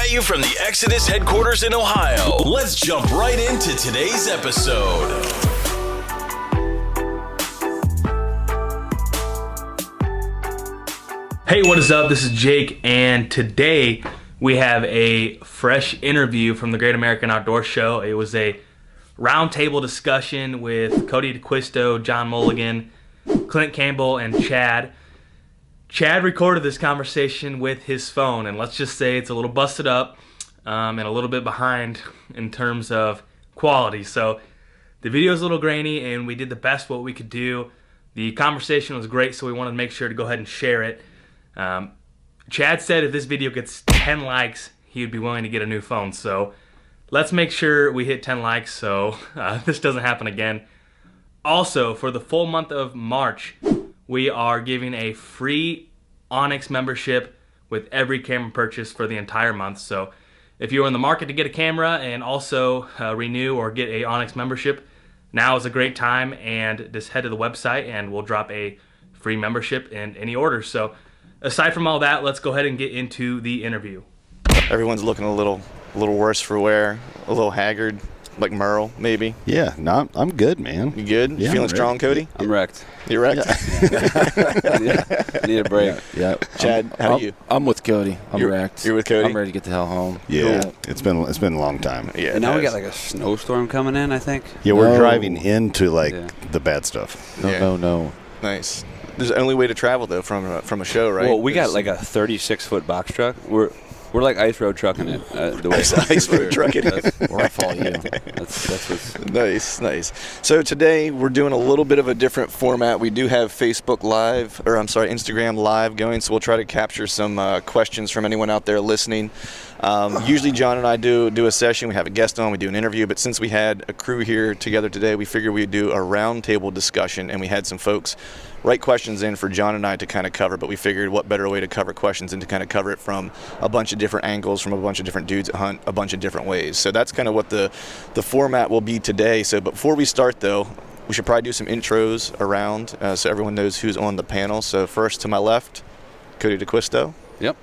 at you from the Exodus headquarters in Ohio. Let's jump right into today's episode. Hey, what is up? This is Jake, and today we have a fresh interview from the Great American Outdoor Show. It was a roundtable discussion with Cody D'Acquisto, John Mulligan, Clint Campbell, and Chad. Chad recorded this conversation with his phone, and let's just say it's a little busted up and a little bit behind in terms of quality. So the video is a little grainy, and we did the best what we could do. The conversation was great, so we wanted to make sure to go ahead and share it. Chad said if this video gets 10 likes, he would be willing to get a new phone. So let's make sure we hit 10 likes so this doesn't happen again. Also, for the full month of March, we are giving a free Onyx membership with every camera purchase for the entire month. So if you're in the market to get a camera and also renew or get a Onyx membership, now is a great time, and just head to the website and we'll drop a free membership in any order. So aside from all that, let's go ahead and get into the interview. Everyone's looking a little worse for wear, a little haggard, like Merle, maybe. Yeah, no, I'm good, man. You good? Yeah, you feeling strong, Cody? I'm wrecked. You wrecked? Yeah. Need a break. Yeah. Chad, how are you? I'm with Cody. I'm You're- wrecked. you're with Cody? I'm ready to get the hell home. Yeah, Cool. it's been a long time. Yeah. And now we it got has. like a snowstorm coming in, I think. Yeah, we're No. driving into like Yeah. the bad stuff. No, no. Nice. There's the only way to travel though from a show, right? Well, we got There's- like a 36-foot box truck. We're like ice road trucking it. The way Ice road trucking it. We're gonna follow you. That's what's. Nice. So today we're doing a little bit of a different format. We do have Instagram Live going, so we'll try to capture some questions from anyone out there listening. Usually John and I do a session. We have a guest on, we do an interview, but since we had a crew here together today, we figured we'd do a roundtable discussion, and we had some folks write questions in for John and I to kind of cover, but we figured what better way to cover questions than to kind of cover it from a bunch of different angles, from a bunch of different dudes that hunt a bunch of different ways. So that's kind of what the format will be today. So but before we start though, we should probably do some intros around so everyone knows who's on the panel. So first to my left, Cody D'Acquisto. Yep.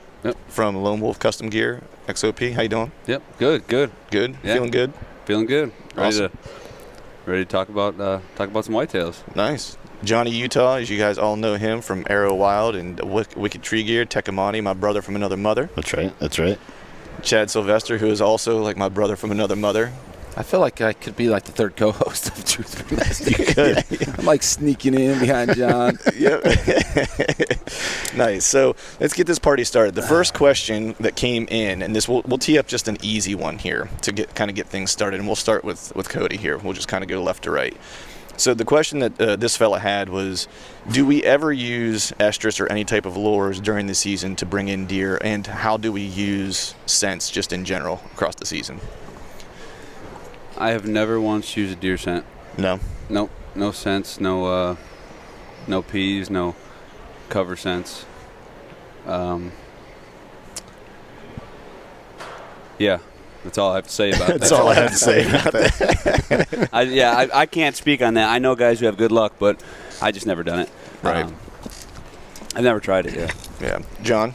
From Lone Wolf Custom Gear, XOP. How you doing? Yep. Good. Good? Yeah. Feeling good? Feeling good. Awesome. Ready to talk about some whitetails. Nice. Johnny Utah, as you guys all know him from Arrow Wild and Wicked Tree Gear. Tecumani, my brother from another mother. That's right. Chad Sylvester, who is also like my brother from another mother. I feel like I could be like the third co-host of Truth Be Nasty. You could. I'm like sneaking in behind John. Yep. Nice. So let's get this party started. The first question that came in, and this we'll tee up just an easy one here to get things started, and we'll start with Cody here. We'll just kind of go left to right. So the question that this fella had was, do we ever use estrus or any type of lures during the season to bring in deer, and how do we use scents just in general across the season? I have never once used a deer scent. No. Nope. No scents. No peas. No cover scents. Yeah. That's all I have to say about that. That's all I have to say about that. I can't speak on that. I know guys who have good luck, but I just never done it. Right. I've never tried it. Yeah. John?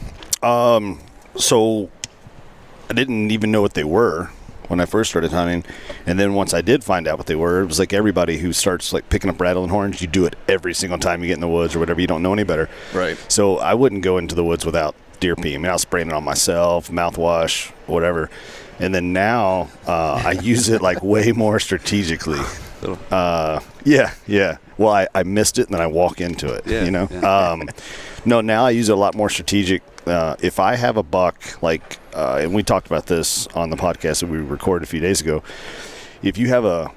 So I didn't even know what they were when I first started hunting, and then once I did find out what they were, it was like everybody who starts like picking up rattling horns, you do it every single time you get in the woods or whatever. You don't know any better. Right. So I wouldn't go into the woods without deer pee. I mean, I was spraying it on myself, mouthwash, whatever. And then now I use it like way more strategically. Yeah. Well, I missed it and then I walk into it, you know? Yeah. No, now I use it a lot more strategic. If I have a buck, like, and we talked about this on the podcast that we recorded a few days ago, if you have a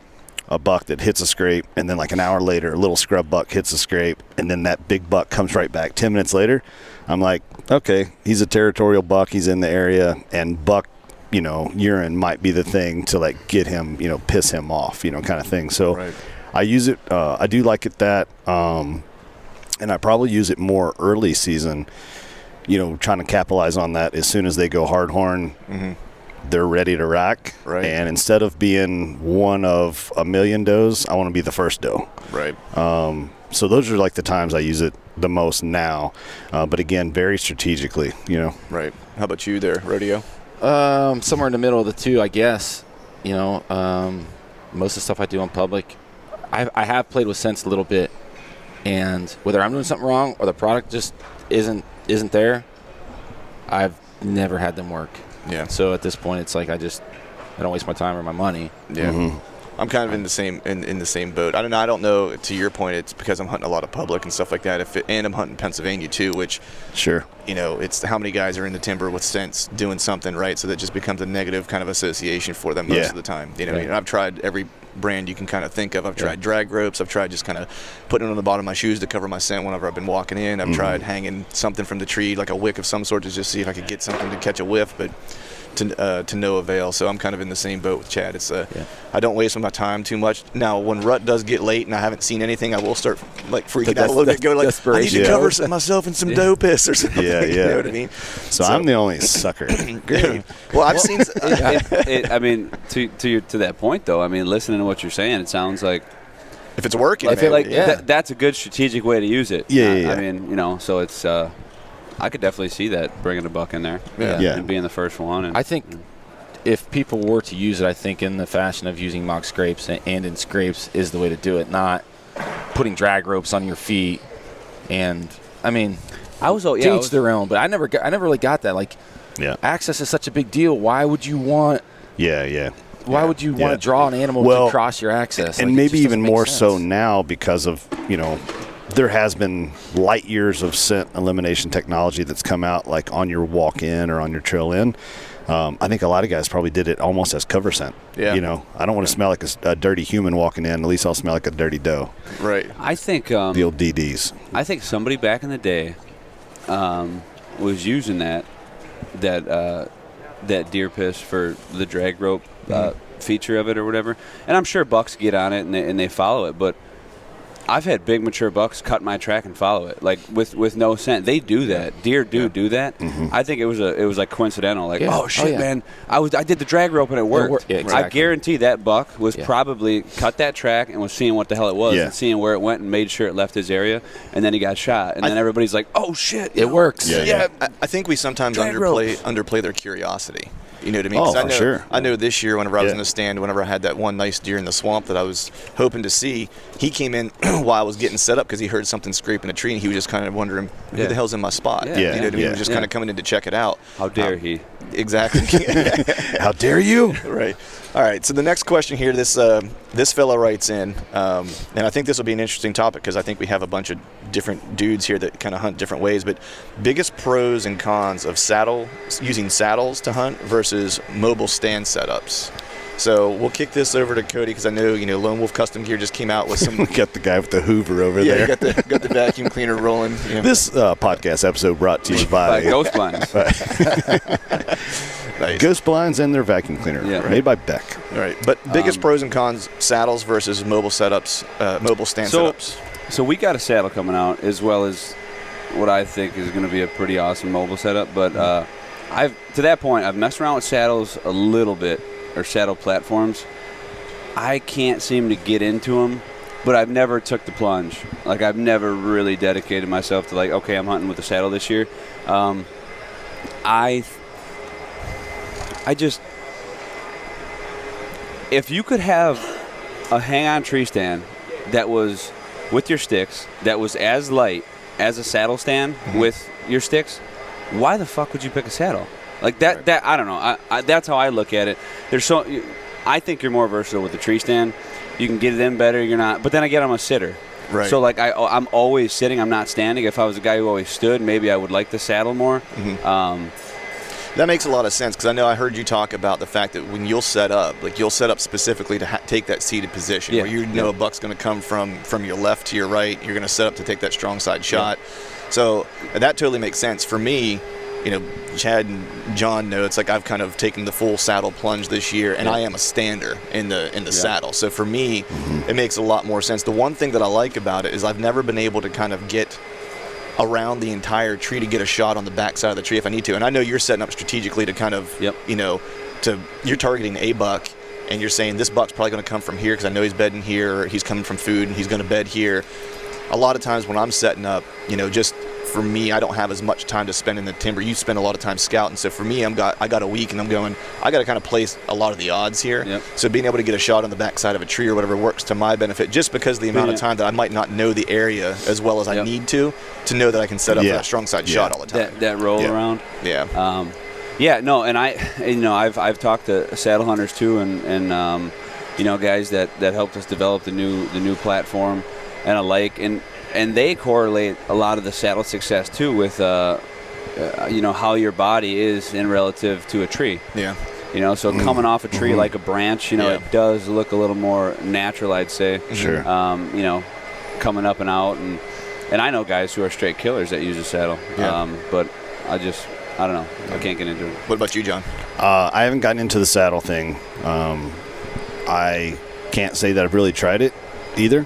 buck that hits a scrape and then like an hour later, a little scrub buck hits a scrape and then that big buck comes right back 10 minutes later, I'm like, okay, he's a territorial buck. He's in the area, and buck, urine might be the thing to like get him, piss him off, kind of thing. So Right. I use it. I do like it that, and I probably use it more early season, trying to capitalize on that. As soon as they go hard horn, they're ready to rack. Right. And instead of being one of a million does, I want to be the first doe. Right. So those are like the times I use it the most now. But again, very strategically, Right. How about you there, Rodeo? Somewhere in the middle of the two, I guess. You know, most of the stuff I do in public, I have played with scents a little bit, and whether I'm doing something wrong or the product just isn't there, I've never had them work. Yeah. So at this point, it's like I don't waste my time or my money. Yeah. Mm-hmm. I'm kind of in the same boat. I don't know. To your point, it's because I'm hunting a lot of public and stuff like that. And I'm hunting Pennsylvania too, which, Sure. you know, it's how many guys are in the timber with scents doing something, right? So that just becomes a negative kind of association for them most of the time. You know, Right. and I've tried every brand you can kind of think of. I've tried drag ropes. I've tried just kind of putting it on the bottom of my shoes to cover my scent whenever I've been walking in. I've tried hanging something from the tree, like a wick of some sort, to just see if I could get something to catch a whiff, but to no avail. So I'm kind of in the same boat with Chad. It's I don't waste my time too much. Now, when rut does get late and I haven't seen anything, I will start like freaking out a little bit, go like, I need to cover myself in some doe piss or something. Yeah, You know what I mean? So I'm the only sucker. Great. Well, I've seen. I mean, to that point though, I mean, listening to what you're saying, it sounds like If it's working, I feel man, like that's a good strategic way to use it. Yeah. I mean, you know, so it's I could definitely see that, bringing a buck in there, Yeah. and being the first one. And I think if people were to use it, I think in the fashion of using mock scrapes and in scrapes is the way to do it, not putting drag ropes on your feet. And I mean, I was to each their own, but I never really got that. Like, access is such a big deal. Why would you want? Why would you want to draw an animal to cross your access? And like, maybe even more sense. so now because of, you know, there has been light years of scent elimination technology that's come out, like on your walk-in or on your trail-in. I think a lot of guys probably did it almost as cover scent. Yeah. You know, I don't want to smell like a dirty human walking in. At least I'll smell like a dirty doe. right. I think The old DDs. I think somebody back in the day was using that deer piss for the drag rope feature of it or whatever. And I'm sure bucks get on it and they follow it, but I've had big mature bucks cut my track and follow it, like with no scent. They do that. Deer do that. I think it was like coincidental. Like, oh shit, man! I did the drag rope and it worked. Yeah, exactly. I guarantee that buck was probably cut that track and was seeing what the hell it was and seeing where it went and made sure it left his area, and then he got shot. And then everybody's like, oh shit, it works. Yeah. I think we sometimes underplay their curiosity. You know what I mean? Oh, 'Cause for sure. I know this year whenever I was in the stand, whenever I had that one nice deer in the swamp that I was hoping to see, he came in while I was getting set up because he heard something scraping a tree, and he was just kind of wondering, who the hell's in my spot? Yeah. You know what I mean? He was just Yeah. kind of coming in to check it out. how dare he? Exactly. How dare you? Right. All right. So the next question here, this fella writes in, and I think this will be an interesting topic because I think we have a bunch of different dudes here that kind of hunt different ways. But biggest pros and cons of using saddles to hunt versus mobile stand setups. So we'll kick this over to Cody because I know Lone Wolf Custom Gear just came out with some. We got the guy with the Hoover over Yeah, there. you got the vacuum cleaner rolling. You know. This podcast episode brought to you by Ghost blinds. Nice. Ghost Blinds and their vacuum cleaner, made by Beck. All right, but biggest pros and cons: saddles versus mobile setups, mobile stand setups. So we got a saddle coming out, as well as what I think is going to be a pretty awesome mobile setup. But to that point, I've messed around with saddles a little bit, or saddle platforms. I can't seem to get into them, but I've never took the plunge. Like, I've never really dedicated myself to, like, okay, I'm hunting with a saddle this year. If you could have a hang-on tree stand that was with your sticks, that was as light as a saddle stand with your sticks, why the fuck would you pick a saddle? Like that I don't know. That's how I look at it. I think you're more versatile with the tree stand. You can get it in better. You're not. But then again, I'm a sitter. Right. So like I'm always sitting. I'm not standing. If I was a guy who always stood, maybe I would like the saddle more. That makes a lot of sense because I know I heard you talk about the fact that when you'll set up specifically to take that seated position where you know a buck's going to come from your left to your right. You're going to set up to take that strong side shot. So that totally makes sense. For me, Chad and John know it's like I've kind of taken the full saddle plunge this year, and I am a stander in the saddle. So for me, it makes a lot more sense. The one thing that I like about it is I've never been able to kind of get around the entire tree to get a shot on the back side of the tree if I need to. And I know you're setting up strategically to kind of, you're targeting a buck, and you're saying this buck's probably going to come from here because I know he's bedding here, or he's coming from food and he's going to bed here. A lot of times when I'm setting up, just for me, I don't have as much time to spend in the timber. You spend a lot of time scouting. So for me, I got a week, and I'm going, I got to kind of place a lot of the odds here. Yep. So being able to get a shot on the backside of a tree or whatever works to my benefit, just because of the amount of time that I might not know the area as well as I need to know that I can set up a strong side shot all the time. That roll around. Yeah. Yeah, no, and I've talked to saddle hunters too, and guys that helped us develop the new platform and alike, and they correlate a lot of the saddle success too with how your body is in relative to a tree. Yeah. So coming off a tree like a branch, it does look a little more natural, I'd say. Sure. Coming up and out, and I know guys who are straight killers that use a saddle. Yeah. But I don't know. I can't get into it. What about you, John? I haven't gotten into the saddle thing. I can't say that I've really tried it either.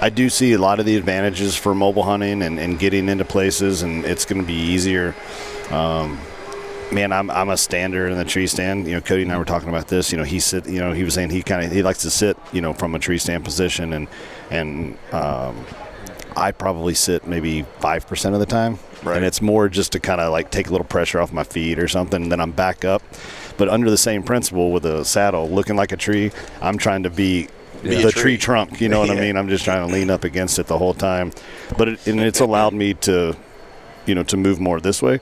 I do see a lot of the advantages for mobile hunting and getting into places, and it's going to be easier. Man, I'm a stander in the tree stand. Cody and I were talking about this. He was saying he likes to sit, from a tree stand position, and I probably sit maybe 5% of the time. Right. And it's more just to kind of like take a little pressure off my feet or something, and then I'm back up. But under the same principle with a saddle, looking like a tree, I'm trying to be the tree trunk. You know what I mean? I'm just trying to lean up against it the whole time. But it's allowed me to, to move more this way.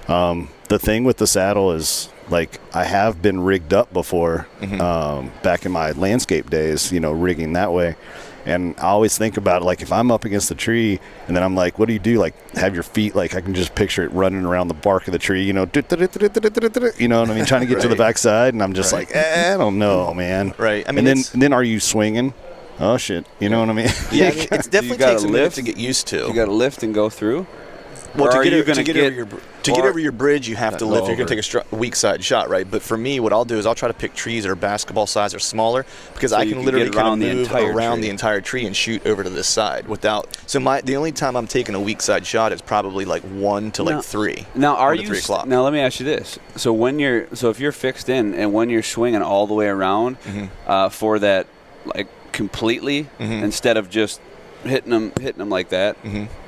The thing with the saddle is, like, I have been rigged up before, back in my landscape days, rigging that way. And I always think about it, like, if I'm up against the tree, and then I'm like, what do you do? Like, have your feet, like, I can just picture it running around the bark of the tree, you know what I mean? Trying to get to the backside, and I'm just like, I don't know, man. Right. I mean, and then are you swinging? Oh, shit. You know what I mean? Yeah, it's definitely takes a minute to get used to. You got to lift and go through? Well, to get over your bridge, you have to lift. You're going to take a weak side shot, right? But for me, what I'll do is I'll try to pick trees that are basketball size or smaller, because I can literally kind of move around the entire tree and shoot over to this side without. So the only time I'm taking a weak side shot is probably like 1 to like 3. Now, are you 3 o'clock. Now, let me ask you this: so if you're fixed in and when you're swinging all the way around for that, like completely, instead of just hitting them like that,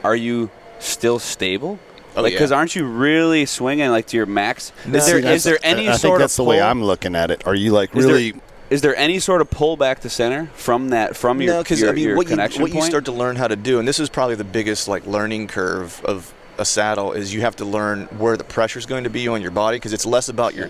are you still stable? Because aren't you really swinging like to your max? Is there any sort of? I think that's the way I'm looking at it. Are you like really? Is there any sort of pull back to center from your connection what point? You start to learn how to do, and this is probably the biggest like learning curve of a saddle, is you have to learn where the pressure is going to be on your body, because it's less about your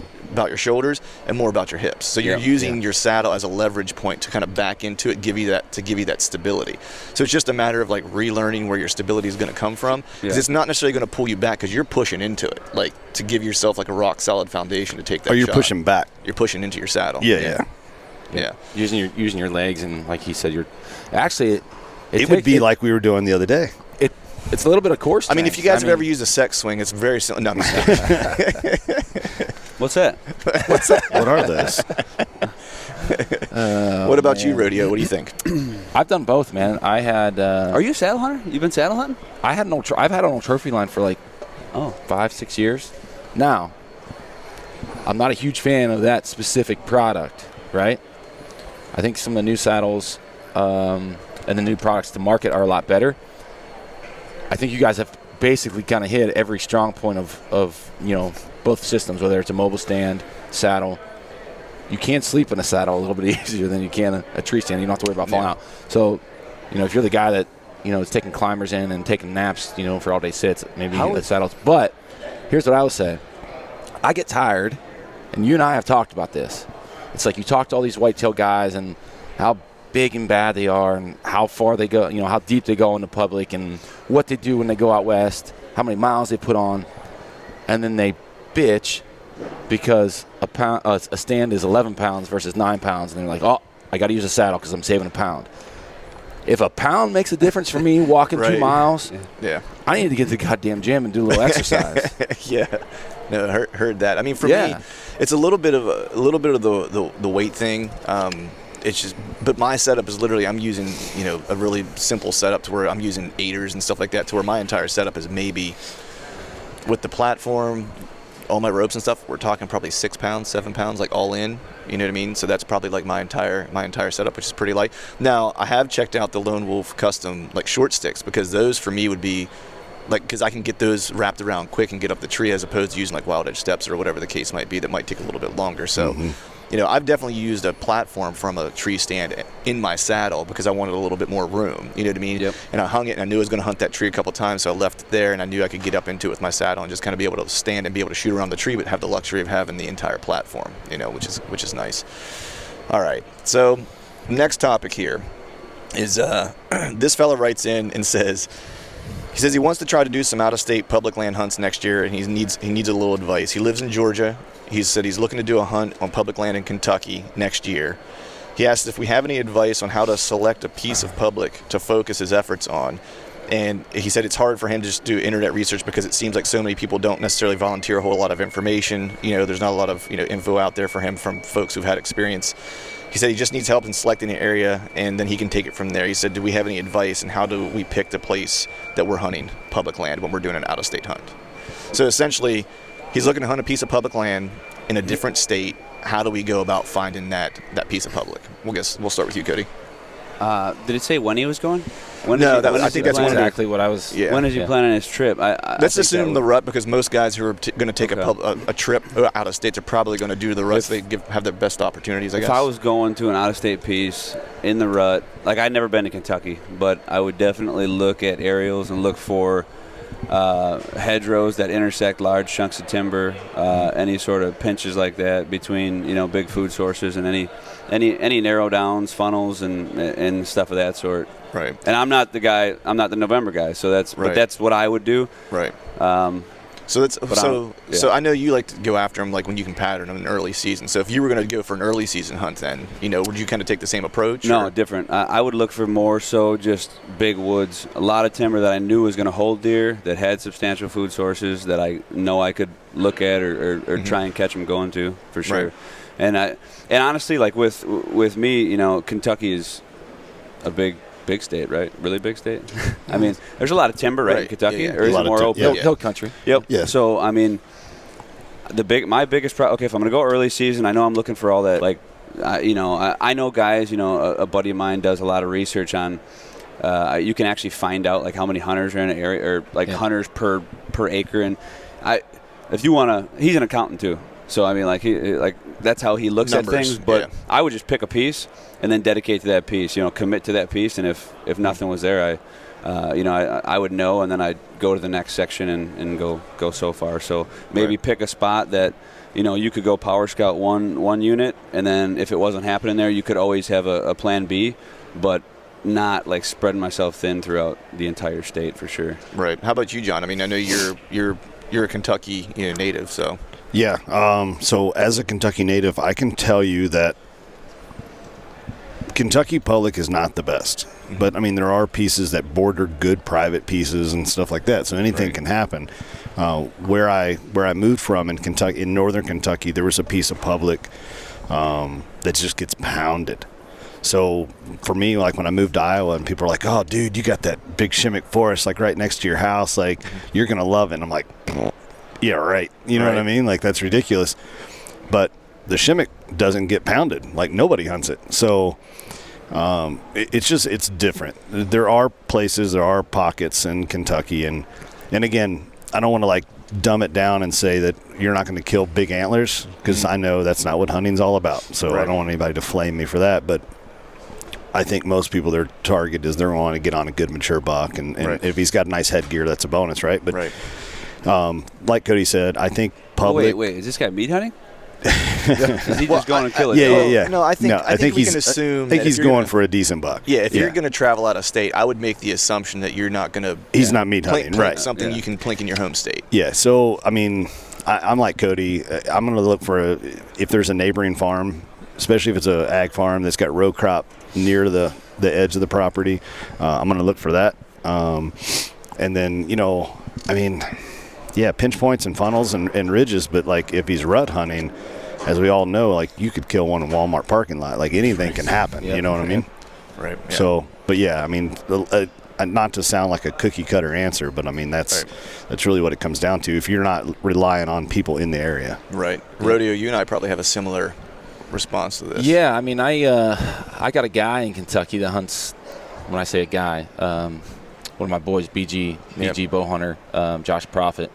shoulders and more about your hips. So you're using your saddle as a leverage point to kind of back into it, give you that stability. So it's just a matter of like relearning where your stability is going to come from, because it's not necessarily going to pull you back, because you're pushing into it, like to give yourself like a rock solid foundation to take that. Or you're shot. Pushing back. You're pushing into your saddle. Yeah. Using your legs, and like he said, it would be like we were doing the other day. It's a little bit of core strength. I mean, if you guys have ever used a sex swing, it's very similar. No, I'm just kidding. What's that? What are those? What about you, Rodeo? What do you think? I've done both, man. I had. Are you a saddle hunter? You've been saddle hunting? I've had an old trophy line for like 5-6 years. Now, I'm not a huge fan of that specific product, right? I think some of the new saddles and the new products to market are a lot better. I think you guys have basically kind of hit every strong point of both systems, whether it's a mobile stand, saddle. You can sleep in a saddle a little bit easier than you can a tree stand. You don't have to worry about falling out. So, if you're the guy that, is taking climbers in and taking naps, for all day sits, maybe the saddles. But here's what I would say. I get tired, and you and I have talked about this. It's like you talk to all these whitetail guys and how big and bad they are, and how far they go, how deep they go in the public, and what they do when they go out west, how many miles they put on, and then they bitch because a stand is 11 pounds versus 9 pounds, and they're like, oh, I got to use a saddle because I'm saving a pound. If a pound makes a difference for me walking 2 miles, I need to get to the goddamn gym and do a little exercise. No, heard that. I mean, for me, it's a little bit of the weight thing. It's just, but my setup is literally, I'm using, a really simple setup to where I'm using aiders and stuff like that, to where my entire setup is maybe, with the platform, all my ropes and stuff, we're talking probably 6 pounds, 7 pounds, like all in, you know what I mean? So that's probably like my entire setup, which is pretty light. Now, I have checked out the Lone Wolf Custom, like short sticks, because those for me would be like, because I can get those wrapped around quick and get up the tree as opposed to using like wild edge steps or whatever the case might be that might take a little bit longer. So, I've definitely used a platform from a tree stand in my saddle because I wanted a little bit more room. You know what I mean? Yep. And I hung it, and I knew I was going to hunt that tree a couple times, so I left it there, and I knew I could get up into it with my saddle and just kind of be able to stand and be able to shoot around the tree, but have the luxury of having the entire platform. Which is nice. All right. So, next topic here is this fella writes in and says he wants to try to do some out-of-state public land hunts next year, and he needs a little advice. He lives in Georgia. He said he's looking to do a hunt on public land in Kentucky next year. He asked if we have any advice on how to select a piece of public to focus his efforts on. And he said it's hard for him to just do internet research because it seems like so many people don't necessarily volunteer a whole lot of information. There's not a lot of info out there for him from folks who've had experience. He said he just needs help in selecting the area, and then he can take it from there. He said, do we have any advice, and how do we pick the place that we're hunting public land when we're doing an out-of-state hunt? So essentially, he's looking to hunt a piece of public land in a different state. How do we go about finding that piece of public? We'll start with you, Cody. Did it say when he was going? I think that's exactly what I was. Yeah. When is he planning his trip? Let's assume the rut, because most guys who are going to take a trip out of state are probably going to do the rut. So they have the best opportunities, I guess. If I was going to an out-of-state piece in the rut, like I'd never been to Kentucky, but I would definitely look at aerials and look for hedgerows that intersect large chunks of timber, any sort of pinches like that between big food sources, and any narrow downs, funnels, and stuff of that sort. Right. And I'm not the November guy, so but that's what I would do. Right. So I know you like to go after them like when you can pattern them in early season. So if you were going to go for an early season hunt, then would you kind of take the same approach? No, different. I would look for more so just big woods, a lot of timber that I knew was going to hold deer, that had substantial food sources that I know I could look at or try and catch them going to for sure. Right. And honestly, like with me, Kentucky is a big state, right? Really big state. I mean, there's a lot of timber, right, in Kentucky, or is it more open? Hill country. Yep. Yeah. So I mean, my biggest okay, if I'm gonna go early season, I know I'm looking for all that. Like, I know guys. A buddy of mine does a lot of research on. You can actually find out like how many hunters are in an area, or like hunters per acre. And if you wanna, he's an accountant too. So I mean, that's how he looks Numbers, at things. But I would just pick a piece and then dedicate to that piece. Commit to that piece. And if nothing was there, I would know, and then I'd go to the next section and go so far. So maybe pick a spot that you could go power scout one unit, and then if it wasn't happening there, you could always have a plan B, but not like spreading myself thin throughout the entire state for sure. Right. How about you, John? I mean, I know you're a Kentucky native, so. Yeah. So as a Kentucky native, I can tell you that Kentucky public is not the best. But, I mean, there are pieces that border good private pieces and stuff like that. So anything can happen. Where I moved from in northern Kentucky, there was a piece of public that just gets pounded. So for me, like when I moved to Iowa and people are like, oh, dude, you got that big shimmick forest like right next to your house. Like, you're going to love it. And I'm like, yeah, right. You know what I mean? Like, that's ridiculous. But the shimmick doesn't get pounded. Like, nobody hunts it. So it's different. There are places, there are pockets in Kentucky. And again, I don't want to, like, dumb it down and say that you're not going to kill big antlers, because I know that's not what hunting's all about. So I don't want anybody to flame me for that. But I think most people, their target is they're going to get on a good mature buck. And if he's got a nice headgear, that's a bonus, right? But like Cody said, I think public. Wait, is this guy meat hunting? Is he just going to kill it? Yeah. No, I think we can assume. I think he's going for a decent buck. Yeah, if you're going to travel out of state, I would make the assumption that you're not going to. He's not meat hunting, right? Something you can plink in your home state. Yeah. So I mean, I'm like Cody. I'm going to look for if there's a neighboring farm, especially if it's a ag farm that's got row crop near the edge of the property. I'm going to look for that. And then I mean. Yeah, pinch points and funnels and ridges, but like if he's rut hunting, as we all know, like you could kill one in Walmart parking lot. Like anything can happen. You know what I mean? Right. Yeah. So, but yeah, I mean, not to sound like a cookie cutter answer, but I mean that's really what it comes down to. If you're not relying on people in the area, right? Rodeo, you and I probably have a similar response to this. Yeah, I mean, I got a guy in Kentucky that hunts. When I say a guy, one of my boys, BG bow hunter, Josh Profit,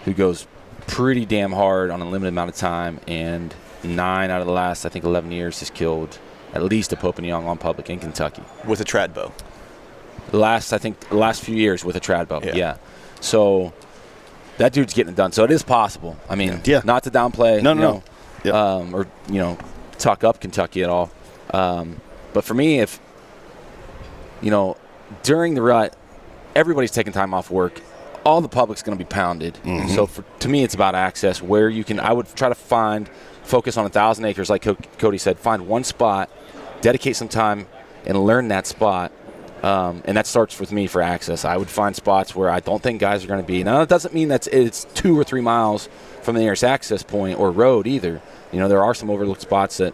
who goes pretty damn hard on a limited amount of time, and 9 out of the last, I think, 11 years has killed at least a Pope and Young on public in Kentucky. With a trad bow. The last few years with a trad bow. Yeah. So that dude's getting it done. So it is possible. I mean, not to downplay, or talk up Kentucky at all. But for me, if during the rut, everybody's taking time off work. All the public's going to be pounded. Mm-hmm. So to me, it's about access where you can. I would try to focus on 1,000 acres, like Cody said. Find one spot, dedicate some time, and learn that spot. And that starts with me for access. I would find spots where I don't think guys are going to be. Now, that doesn't mean that it's 2 or 3 miles from the nearest access point or road either. There are some overlooked spots that,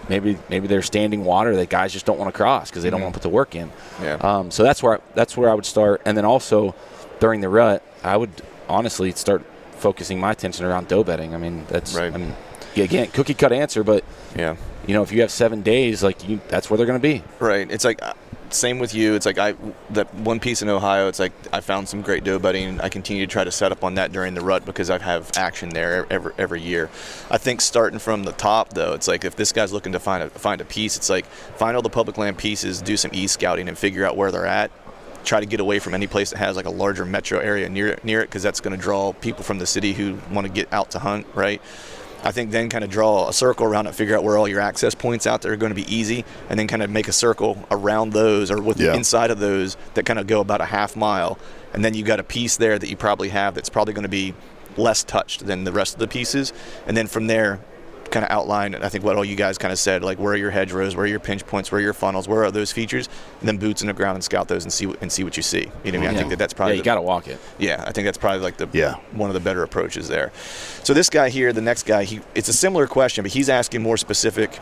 maybe they're standing water that guys just don't want to cross because they don't want to put the work in. Yeah. So that's where I would start. And then also during the rut, I would honestly start focusing my attention around doe bedding. I mean, that's right. Again, cookie cut answer, but if you have 7 days, that's where they're going to be. Right. It's like same with you. It's like that one piece in Ohio. It's like I found some great doe bedding. I continue to try to set up on that during the rut because I have action there every year. I think starting from the top though, it's like if this guy's looking to find a piece, it's like find all the public land pieces, do some e-scouting, and figure out where they're at. Try to get away from any place that has like a larger metro area near it because that's going to draw people from the city who want to get out to hunt, right? I think then kind of draw a circle around it, figure out where all your access points out there are going to be easy, and then kind of make a circle around those or inside of those that kind of go about a half mile. And then you got a piece there that you probably have that's probably going to be less touched than the rest of the pieces. And then from there, kind of outline, I think what all you guys kind of said, like where are your hedgerows, where are your pinch points, where are your funnels, where are those features, and then boots in the ground and scout those and see what you see. You know what I mean? I think that's probably you got to walk it. Yeah, I think that's probably like one of the better approaches there. So this guy here, the next guy, it's a similar question, but he's asking more specific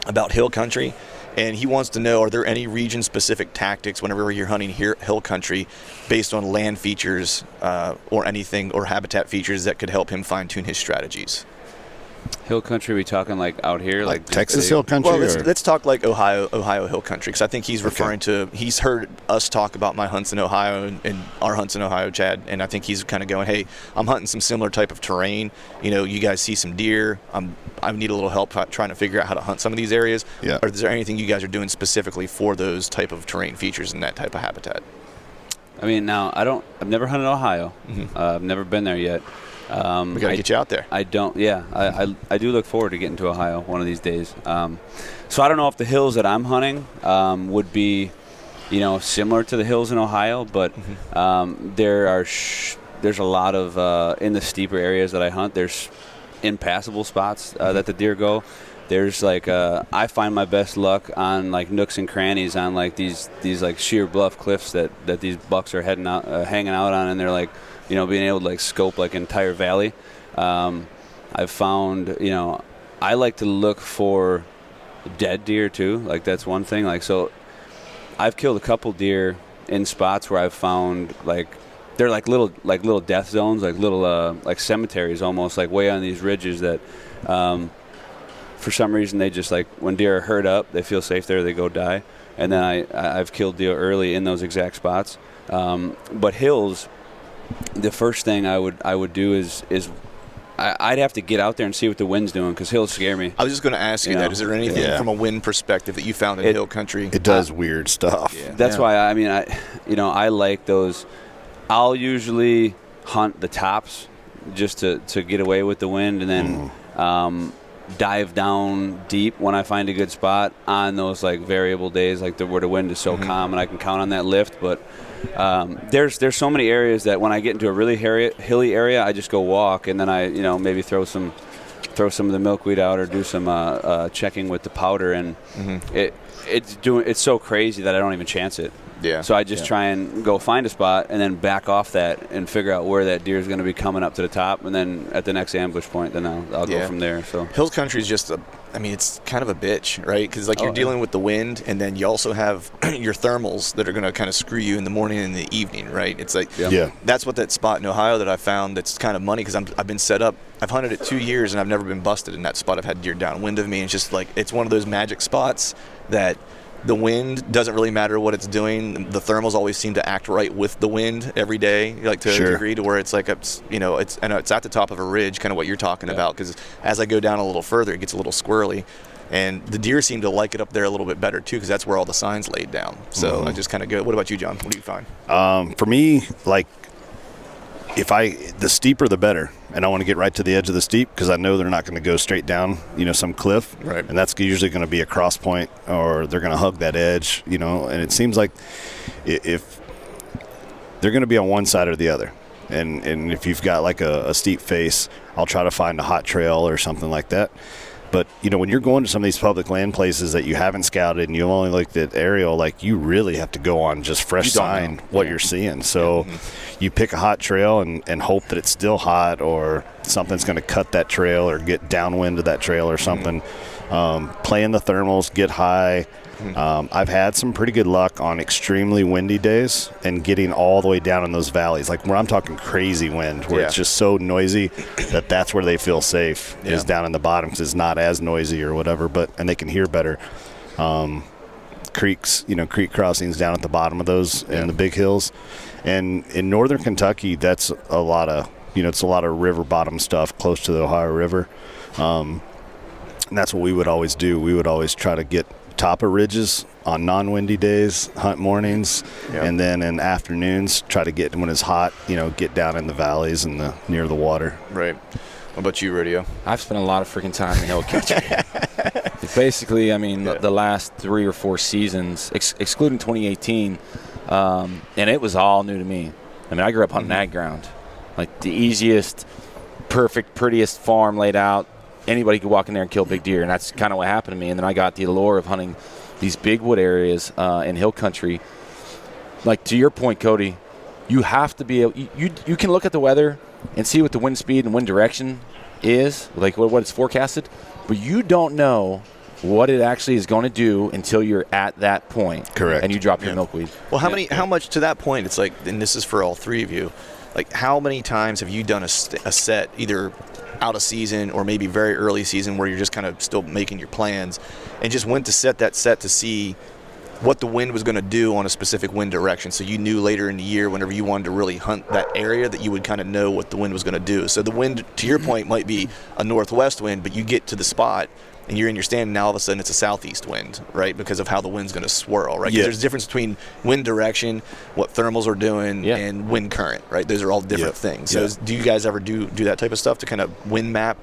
about hill country, and he wants to know, are there any region-specific tactics whenever you're hunting hill country based on land features or anything or habitat features that could help him fine-tune his strategies? Hill country, we talking like out here, like Texas hill country? Well, let's talk like Ohio hill country, because I think he's referring to. He's heard us talk about my hunts in Ohio and our hunts in Ohio, Chad, and I think he's kind of going, "Hey, I'm hunting some similar type of terrain. You guys see some deer. I need a little help trying to figure out how to hunt some of these areas. Yeah. Or is there anything you guys are doing specifically for those type of terrain features and that type of habitat?" I mean, now I've never hunted Ohio. Mm-hmm. I've never been there yet. We got to get you out there. I don't. Yeah, I do look forward to getting to Ohio one of these days. So I don't know if the hills that I'm hunting would be, similar to the hills in Ohio, but there's a lot of in the steeper areas that I hunt. There's impassable spots that the deer go. There's I find my best luck on like nooks and crannies on like these like sheer bluff cliffs that these bucks are hanging out on, and they're like, being able to like scope like entire valley. I've found, I like to look for dead deer too. Like that's one thing. Like, so I've killed a couple deer in spots where I've found like, they're like little death zones, like little, like cemeteries almost, like way on these ridges that, for some reason they just like, when deer are herd up, they feel safe there, they go die. And then I've killed deer early in those exact spots. But hills, the first thing I would do is I'd have to get out there and see what the wind's doing, because hills scare me. I was just going to ask you that. Is there anything from a wind perspective that you found in hill country? It does weird stuff. Yeah. That's why I like those. I'll usually hunt the tops just to get away with the wind, and then dive down deep when I find a good spot on those like variable days, like where the wind is so calm and I can count on that lift. But there's so many areas that when I get into a really hilly area, I just go walk, and then I maybe throw some of the milkweed out or do some checking with the powder, and it's so crazy that I don't even chance it. Yeah. So I just try and go find a spot and then back off that and figure out where that deer is going to be coming up to the top, and then at the next ambush point, then I'll go from there. So hill country is just it's kind of a bitch, right? Because you're dealing with the wind, and then you also have your thermals that are going to kind of screw you in the morning and the evening, right? It's like that's what that spot in Ohio that I found that's kind of money, because I've been set up. I've hunted it 2 years and I've never been busted in that spot. I've had deer downwind of me, and it's just like it's one of those magic spots that the wind doesn't really matter what it's doing. The thermals always seem to act right with the wind every day, like to a degree, to where it's like it's at the top of a ridge, kind of what you're talking about. Because as I go down a little further, it gets a little squirrely, and the deer seem to like it up there a little bit better too, because that's where all the signs laid down. So I just kind of go. What about you, John? What do you find? For me, like, the steeper the better, and I want to get right to the edge of the steep because I know they're not going to go straight down, some cliff, right? And that's usually going to be a cross point, or they're going to hug that edge, and it seems like if they're going to be on one side or the other, and if you've got like a steep face, I'll try to find a hot trail or something like that. But, when you're going to some of these public land places that you haven't scouted and you only looked at aerial, like, you really have to go on just fresh sign what you're seeing. So you pick a hot trail and hope that it's still hot, or something's going to cut that trail or get downwind of that trail or something. Play in the thermals, get high. I've had some pretty good luck on extremely windy days and getting all the way down in those valleys, like where I'm talking crazy wind, where it's just so noisy that's where they feel safe, is down in the bottom, because it's not as noisy or whatever, and they can hear better. Creeks, creek crossings down at the bottom of those in the big hills. And in northern Kentucky, that's a lot of, it's a lot of river bottom stuff close to the Ohio River. And that's what we would always do. We would always try to get top of ridges on non-windy days, hunt mornings, and then in afternoons try to get, when it's hot, get down in the valleys and near the water. Right. What about you, Rodeo? I've spent a lot of freaking time in hill country. Basically, the last 3 or 4 seasons, excluding 2018, and it was all new to me. I grew up hunting ag ground, like the easiest, perfect, prettiest farm laid out. Anybody could walk in there and kill big deer, and that's kind of what happened to me. And then I got the allure of hunting these big wood areas in hill country. Like, to your point, Cody, you have to be able, you can look at the weather and see what the wind speed and wind direction is, like what it's forecasted, but you don't know what it actually is going to do until you're at that point. Correct. And you drop your milkweed. Well, how much to that point? It's like, and this is for all three of you, like, how many times have you done a set, either out of season or maybe very early season, where you're just kind of still making your plans, and just went to set that set to see what the wind was going to do on a specific wind direction, so you knew later in the year, whenever you wanted to really hunt that area, that you would kind of know what the wind was going to do. So the wind, to your point, might be a northwest wind, but you get to the spot and you're in your stand, and now all of a sudden it's a southeast wind, right? Because of how the wind's going to swirl, right? 'Cause there's a difference between wind direction, what thermals are doing, and wind current, right? Those are all different things. So do you guys ever do that type of stuff to kind of wind map?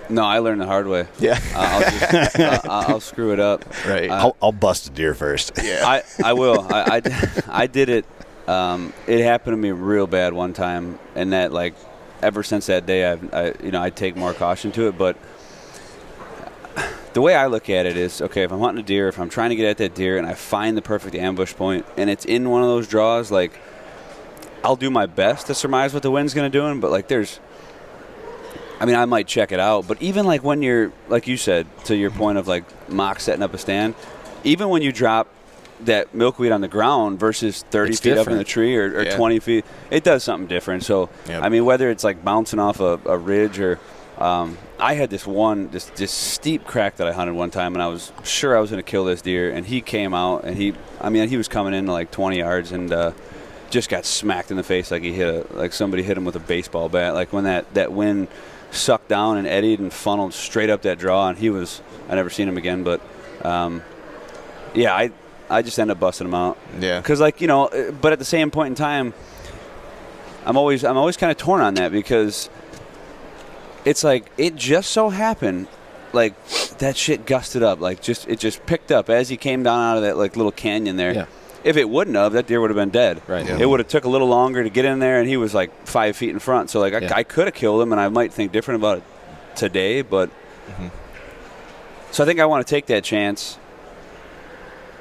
No, I learned the hard way. Yeah. I'll screw it up. Right. I'll bust a deer first. Yeah. I will. I did it. It happened to me real bad one time, and that, like, ever since that day, I take more caution to it. But the way I look at it is, okay, if I'm hunting a deer, if I'm trying to get at that deer and I find the perfect ambush point and it's in one of those draws, like, I'll do my best to surmise what the wind's going to do, but, like, I might check it out, but even, like, when you're, like you said, to your point of, like, mock setting up a stand, even when you drop that milkweed on the ground versus 30 feet up in the tree or 20 feet, it does something different. So, whether it's, like, bouncing off a ridge or I had this steep crack that I hunted one time, and I was sure I was going to kill this deer, and he came out, and he was coming in to, like, 20 yards and just got smacked in the face like somebody hit him with a baseball bat. Like, when that wind sucked down and eddied and funneled straight up that draw, and I never seen him again, but I just ended up busting him out. Yeah. Because, like, but at the same point in time, I'm always kind of torn on that, because it's like, it just so happened, like, that shit gusted up, like, it just picked up as he came down out of that, like, little canyon there. Yeah. If it wouldn't have, that deer would have been dead. Right. Yeah. It would have took a little longer to get in there, and he was, like, 5 feet in front. So, like, I could have killed him, and I might think different about it today, but so I think I want to take that chance,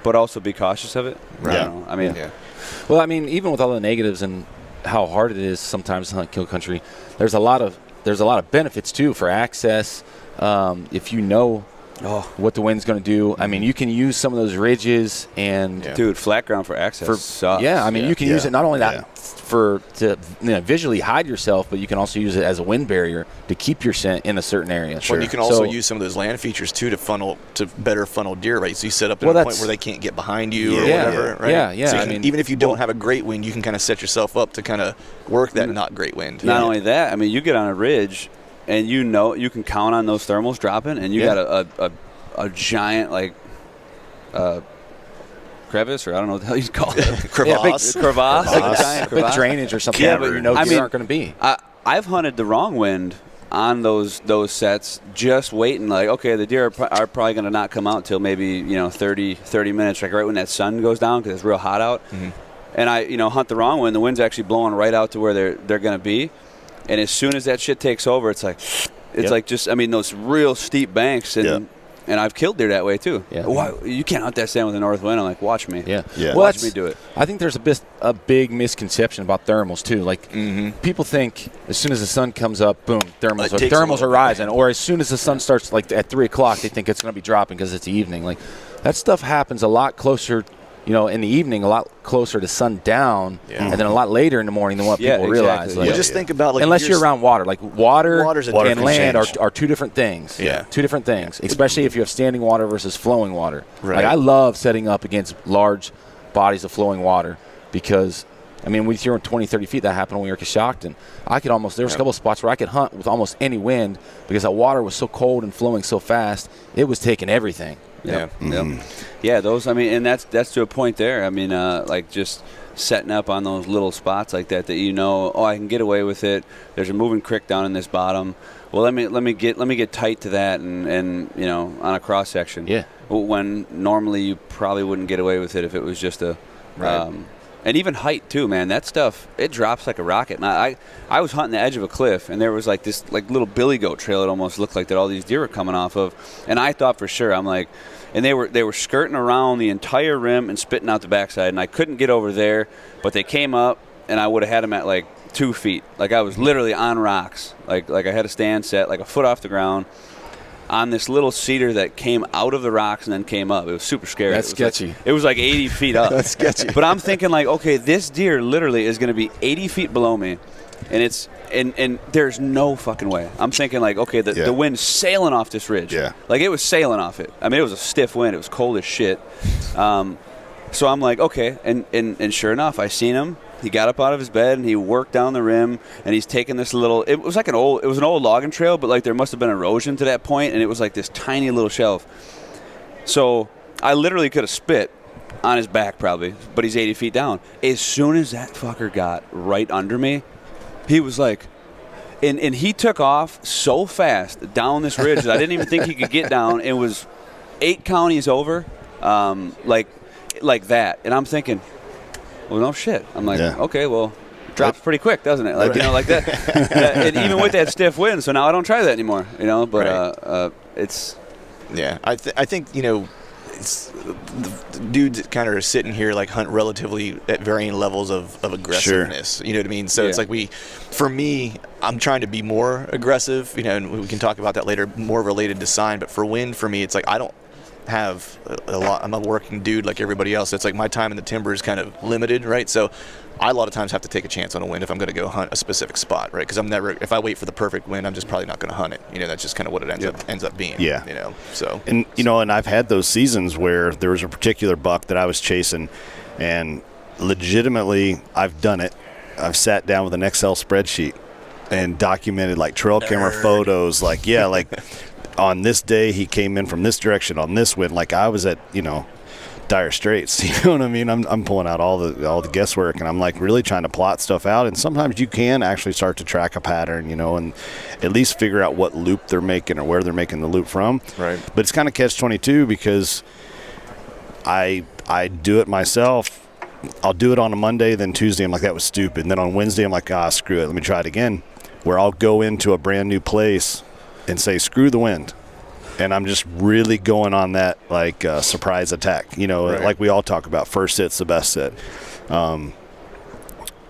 but also be cautious of it. Right. I don't know. Well, even with all the negatives and how hard it is sometimes to hunt kill country, there's a lot of benefits too for access. If you know what the wind's going to do. I mean, you can use some of those ridges and dude, flat ground for access sucks. Yeah, I mean, you can use it not only that to visually hide yourself, but you can also use it as a wind barrier to keep your scent in a certain area. Well, you can also use some of those land features too to better funnel deer, right? So you set up at a point where they can't get behind you or whatever, right? Yeah. So I mean, even if you don't have a great wind, you can kind of set yourself up to kind of work that not great wind. Not only that, I mean, you get on a ridge, and you know you can count on those thermals dropping, and you got a giant crevice, or I don't know what the hell you call it. Crevasse. Crevasse. Like a giant crevasse. Big drainage or something. Yeah, but but you know I mean, aren't going to be. I've hunted the wrong wind on those sets, just waiting. Like, okay, the deer are probably going to not come out till maybe 30 minutes, like right when that sun goes down because it's real hot out. Mm-hmm. And I hunt the wrong wind. The wind's actually blowing right out to where they're going to be. And as soon as that shit takes over, it's like just those real steep banks and I've killed deer that way too. Yeah. Why, you can't hunt that stand with a north wind. I'm like, watch me. Yeah. Well, watch me do it. I think there's a big misconception about thermals too. Like people think as soon as the sun comes up, boom, thermals are rising. Or as soon as the sun starts, like at 3 o'clock, they think it's going to be dropping because it's the evening. Like that stuff happens a lot closer. In the evening, a lot closer to sundown, and then a lot later in the morning than what people realize. Exactly. Like, just think about unless you're around water, like water and land are two different things. Yeah, two different things. Especially if you have standing water versus flowing water. Right. Like I love setting up against large bodies of flowing water because, I mean, we threw 20, 30 feet. That happened when we were in Coshocton. There was a couple of spots where I could hunt with almost any wind because that water was so cold and flowing so fast, it was taking everything. Yeah, those. I mean, and that's to a point there. I mean, like just setting up on those little spots like that I can get away with it. There's a moving creek down in this bottom. Well, let me get tight to that and on a cross section. Yeah. When normally you probably wouldn't get away with it if it was just a. Right. And even height too, man. That stuff, it drops like a rocket. And I was hunting the edge of a cliff, and there was like this like little billy goat trail. It almost looked like that all these deer were coming off of. And I thought for sure, I'm like, and they were skirting around the entire rim and spitting out the backside. And I couldn't get over there, but they came up, and I would have had them at like 2 feet. Like I was literally on rocks. Like I had a stand set like a foot off the ground on this little cedar that came out of the rocks and then came up. It was super scary. That's sketchy. It was like 80 feet up. That's sketchy. But I'm thinking like, okay, this deer literally is going to be 80 feet below me, and it's and there's no fucking way. I'm thinking like, okay, the wind's sailing off this ridge. Yeah. Like it was sailing off it. I mean, it was a stiff wind. It was cold as shit. So I'm like, okay, and sure enough, I seen him. He got up out of his bed and he worked down the rim, and he's taking this little. It was an old logging trail, but like there must have been erosion to that point, and it was like this tiny little shelf. So I literally could have spit on his back probably, but he's 80 feet down. As soon as that fucker got right under me, he was like, and he took off so fast down this ridge that I didn't even think he could get down. It was 8 counties over, like that, and I'm thinking. Well, no shit. I'm like, okay, well, drops pretty quick, doesn't it? Like, like that. And even with that stiff wind, so now I don't try that anymore, But it's. Yeah, I think it's the dudes kind of are sitting here like hunt relatively at varying levels of aggressiveness. Sure. You know what I mean? So it's like for me, I'm trying to be more aggressive. And we can talk about that later, more related to sign. But for wind, for me, it's like I don't have a lot. I'm a working dude like everybody else. It's like my time in the timber is kind of limited, right? So I a lot of times have to take a chance on a wind if I'm going to go hunt a specific spot, right? Because if I wait for the perfect wind, I'm just probably not going to hunt it. That's just kind of what it ends up being. Yeah. So and I've had those seasons where there was a particular buck that I was chasing, and legitimately I've done it. I've sat down with an Excel spreadsheet and documented like trail camera photos, like on this day he came in from this direction on this wind. Like I was at dire straits. You know what I mean? I'm pulling out all the guesswork, and I'm like really trying to plot stuff out. And sometimes you can actually start to track a pattern, and at least figure out what loop they're making or where they're making the loop from. Right. But it's kind of catch-22 because I do it myself. I'll do it on a Monday, then Tuesday I'm like, that was stupid. And then on Wednesday I'm like, screw it, let me try it again. Where I'll go into a brand new place and say, screw the wind. And I'm just really going on that like surprise attack, like we all talk about. First hit's the best hit.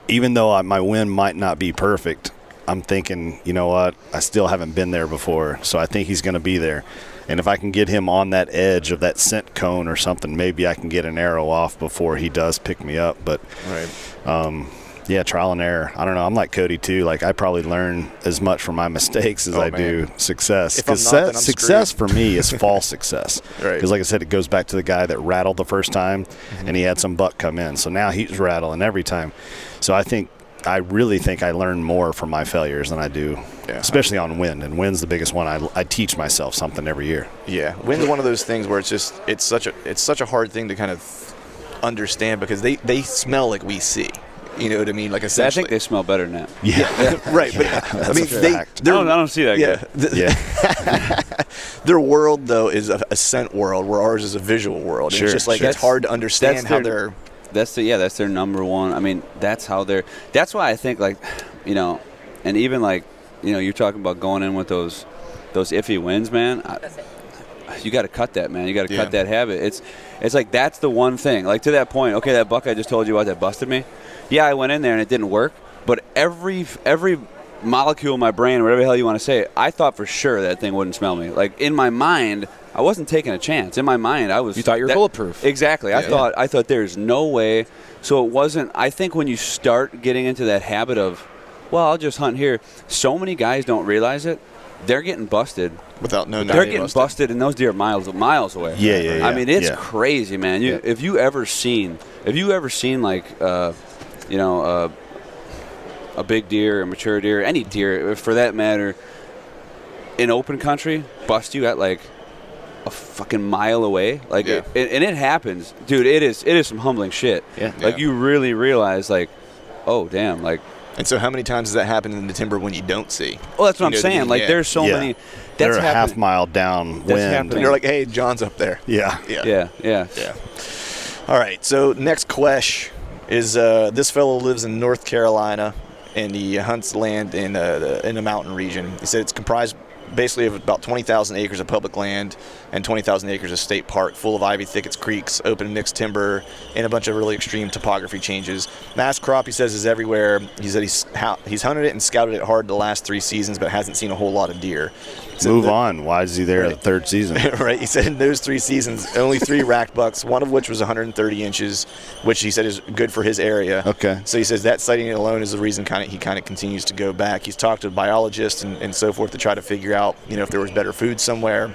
Even though my wind might not be perfect, I'm thinking, you know what? I still haven't been there before, so I think he's going to be there. And if I can get him on that edge of that scent cone or something, maybe I can get an arrow off before he does pick me up. But yeah, trial and error. I don't know. I'm like Cody too. Like, I probably learn as much from my mistakes as I do success. Because success for me is false success. Right. Because like I said, it goes back to the guy that rattled the first time, and he had some buck come in. So now he's rattling every time. So I really think I learn more from my failures than I do, especially on wind. And wind's the biggest one. I teach myself something every year. Yeah, wind's one of those things where it's such a hard thing to kind of understand, because they smell like we see. You know what I mean? Like, essentially, I think they smell better than that. Yeah, right. But I mean, I don't see that. Yeah. Their world though is a scent world, where ours is a visual world. It's just like it's hard to understand how they're. That's their number one. I mean, that's how they're. That's why I think, like, you know, and even like, you know, you're talking about going in with those iffy winds, man. You got to cut that, man. You got to cut that habit. It's like, that's the one thing. Like, to that point, okay, that buck I just told you about that busted me. Yeah, I went in there and it didn't work. But every molecule in my brain, whatever the hell you want to say, I thought for sure that thing wouldn't smell me. Like, in my mind, I wasn't taking a chance. In my mind, I was. You thought you were bulletproof. Exactly. Yeah. I thought there's no way. So it wasn't. I think when you start getting into that habit of, well, I'll just hunt here. So many guys don't realize it. They're getting busted without knowing. They're getting busted, and those deer are miles away. Yeah. I mean, it's crazy, man. If you ever seen like, you know, a big deer, a mature deer, any deer for that matter, in open country, bust you at like a fucking mile away, like, and it happens, dude. It is some humbling shit. Yeah. Like, you really realize, like, oh damn, like. And so, how many times does that happen in the timber when you don't see? Well, that's what I'm saying. Like, there's so many. They're a half mile down wind. And they're like, hey, John's up there. Yeah. All right. So next question is this fellow lives in North Carolina, and he hunts land in a mountain region. He said it's comprised basically of about 20,000 acres of public land and 20,000 acres of state park, full of ivy thickets, creeks, open and mixed timber, and a bunch of really extreme topography changes. Mass crop, he says, is everywhere. He said he's hunted it and scouted it hard the last 3 seasons, but hasn't seen a whole lot of deer. Move on. Why is he there the third season? Right. He said in those 3 seasons, only 3 racked bucks, one of which was 130 inches, which he said is good for his area. Okay. So he says that sighting alone is the reason he kind of continues to go back. He's talked to biologists and so forth to try to figure out, you know, if there was better food somewhere.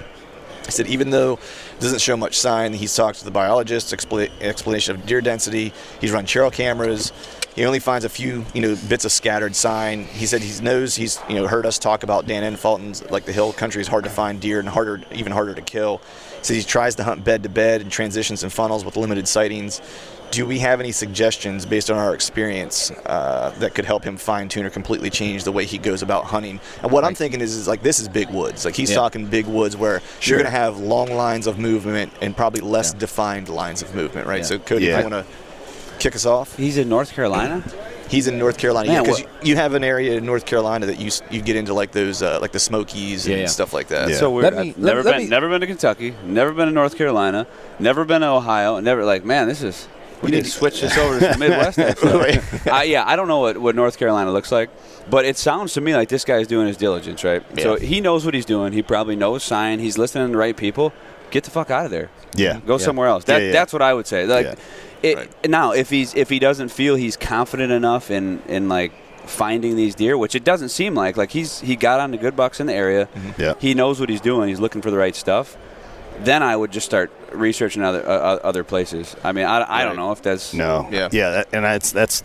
He said even though it doesn't show much sign, he's talked to the biologists, explanation of deer density. He's run trail cameras. He only finds a few, you know, bits of scattered sign. He said he knows he's, you know, heard us talk about Dan Enfalton's, like the hill country is hard to find deer and even harder to kill. He says he tries to hunt bed to bed and transitions and funnels with limited sightings. Do we have any suggestions based on our experience that could help him fine tune or completely change the way he goes about hunting? And what I'm thinking is like, this is big woods. Like, he's talking big woods where you're going to have long lines of movement and probably less defined lines of movement, right? So Cody, if you want to kick us off. He's in North Carolina? He's in North Carolina, because you have an area in North Carolina that you get into, like those like the Smokies and stuff like that. Yeah. So weird. I've never been to Kentucky, never been to North Carolina, never been to Ohio, never, like, man, we need to switch this over to the Midwest. I don't know what North Carolina looks like, but it sounds to me like this guy's doing his diligence, right? Yeah. So he knows what he's doing. He probably knows sign. He's listening to the right people. Get the fuck out of there. Yeah. Go somewhere else. That's what I would say. Like, now, if he doesn't feel he's confident enough in like finding these deer, which it doesn't seem like he got on the good bucks in the area. Mm-hmm. Yeah. He knows what he's doing. He's looking for the right stuff. Then I would just start researching other places. I mean, I don't know if that's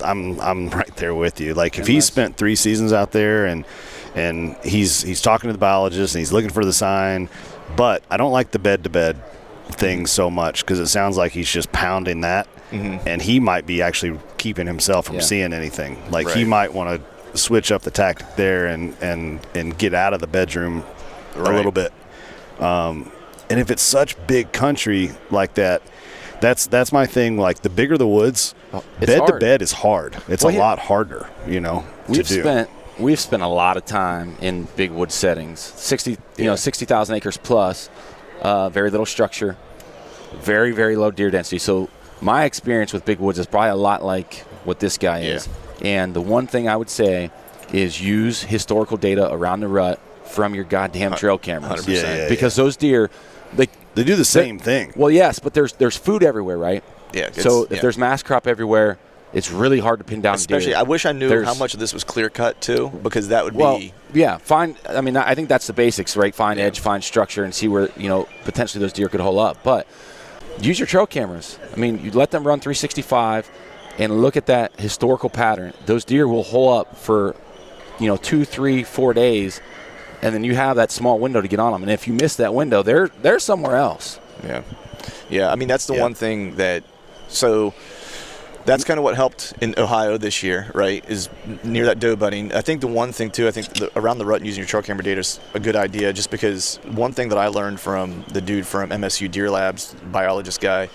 I'm right there with you. Like, if he spent 3 seasons out there and he's talking to the biologist and he's looking for the sign, but I don't like the bed to bed thing so much, because it sounds like he's just pounding that, and he might be actually keeping himself from seeing anything. Like, he might want to switch up the tactic there and get out of the bedroom a little bit. And if it's such big country like that, that's my thing. Like, the bigger the woods, bed to bed is hard. It's a lot harder, you know, to do. We've spent a lot of time in big wood settings, 60,000 acres plus, very little structure, very, very low deer density. So my experience with big woods is probably a lot like what this guy is. And the one thing I would say is use historical data around the rut from your goddamn trail cameras. 100%. Because those deer, They do the same thing. well, yes, but there's food everywhere, right? Yeah. So if there's mass crop everywhere, it's really hard to pin down especially, deer. I wish I knew how much of this was clear cut too, because that would be. Yeah, I think that's the basics, right? Find edge, find structure, and see where, potentially those deer could hole up. But use your trail cameras. I mean, you let them run 365 and look at that historical pattern. Those deer will hole up for, 2, 3, 4 days, and then you have that small window to get on them. And if you miss that window, they're somewhere else. Yeah. Yeah, I mean, that's the one thing that – so that's kind of what helped in Ohio this year, right, is near that doe budding. I think the one thing, too, around the rut and using your trail camera data is a good idea, just because one thing that I learned from the dude from MSU Deer Labs, biologist guy,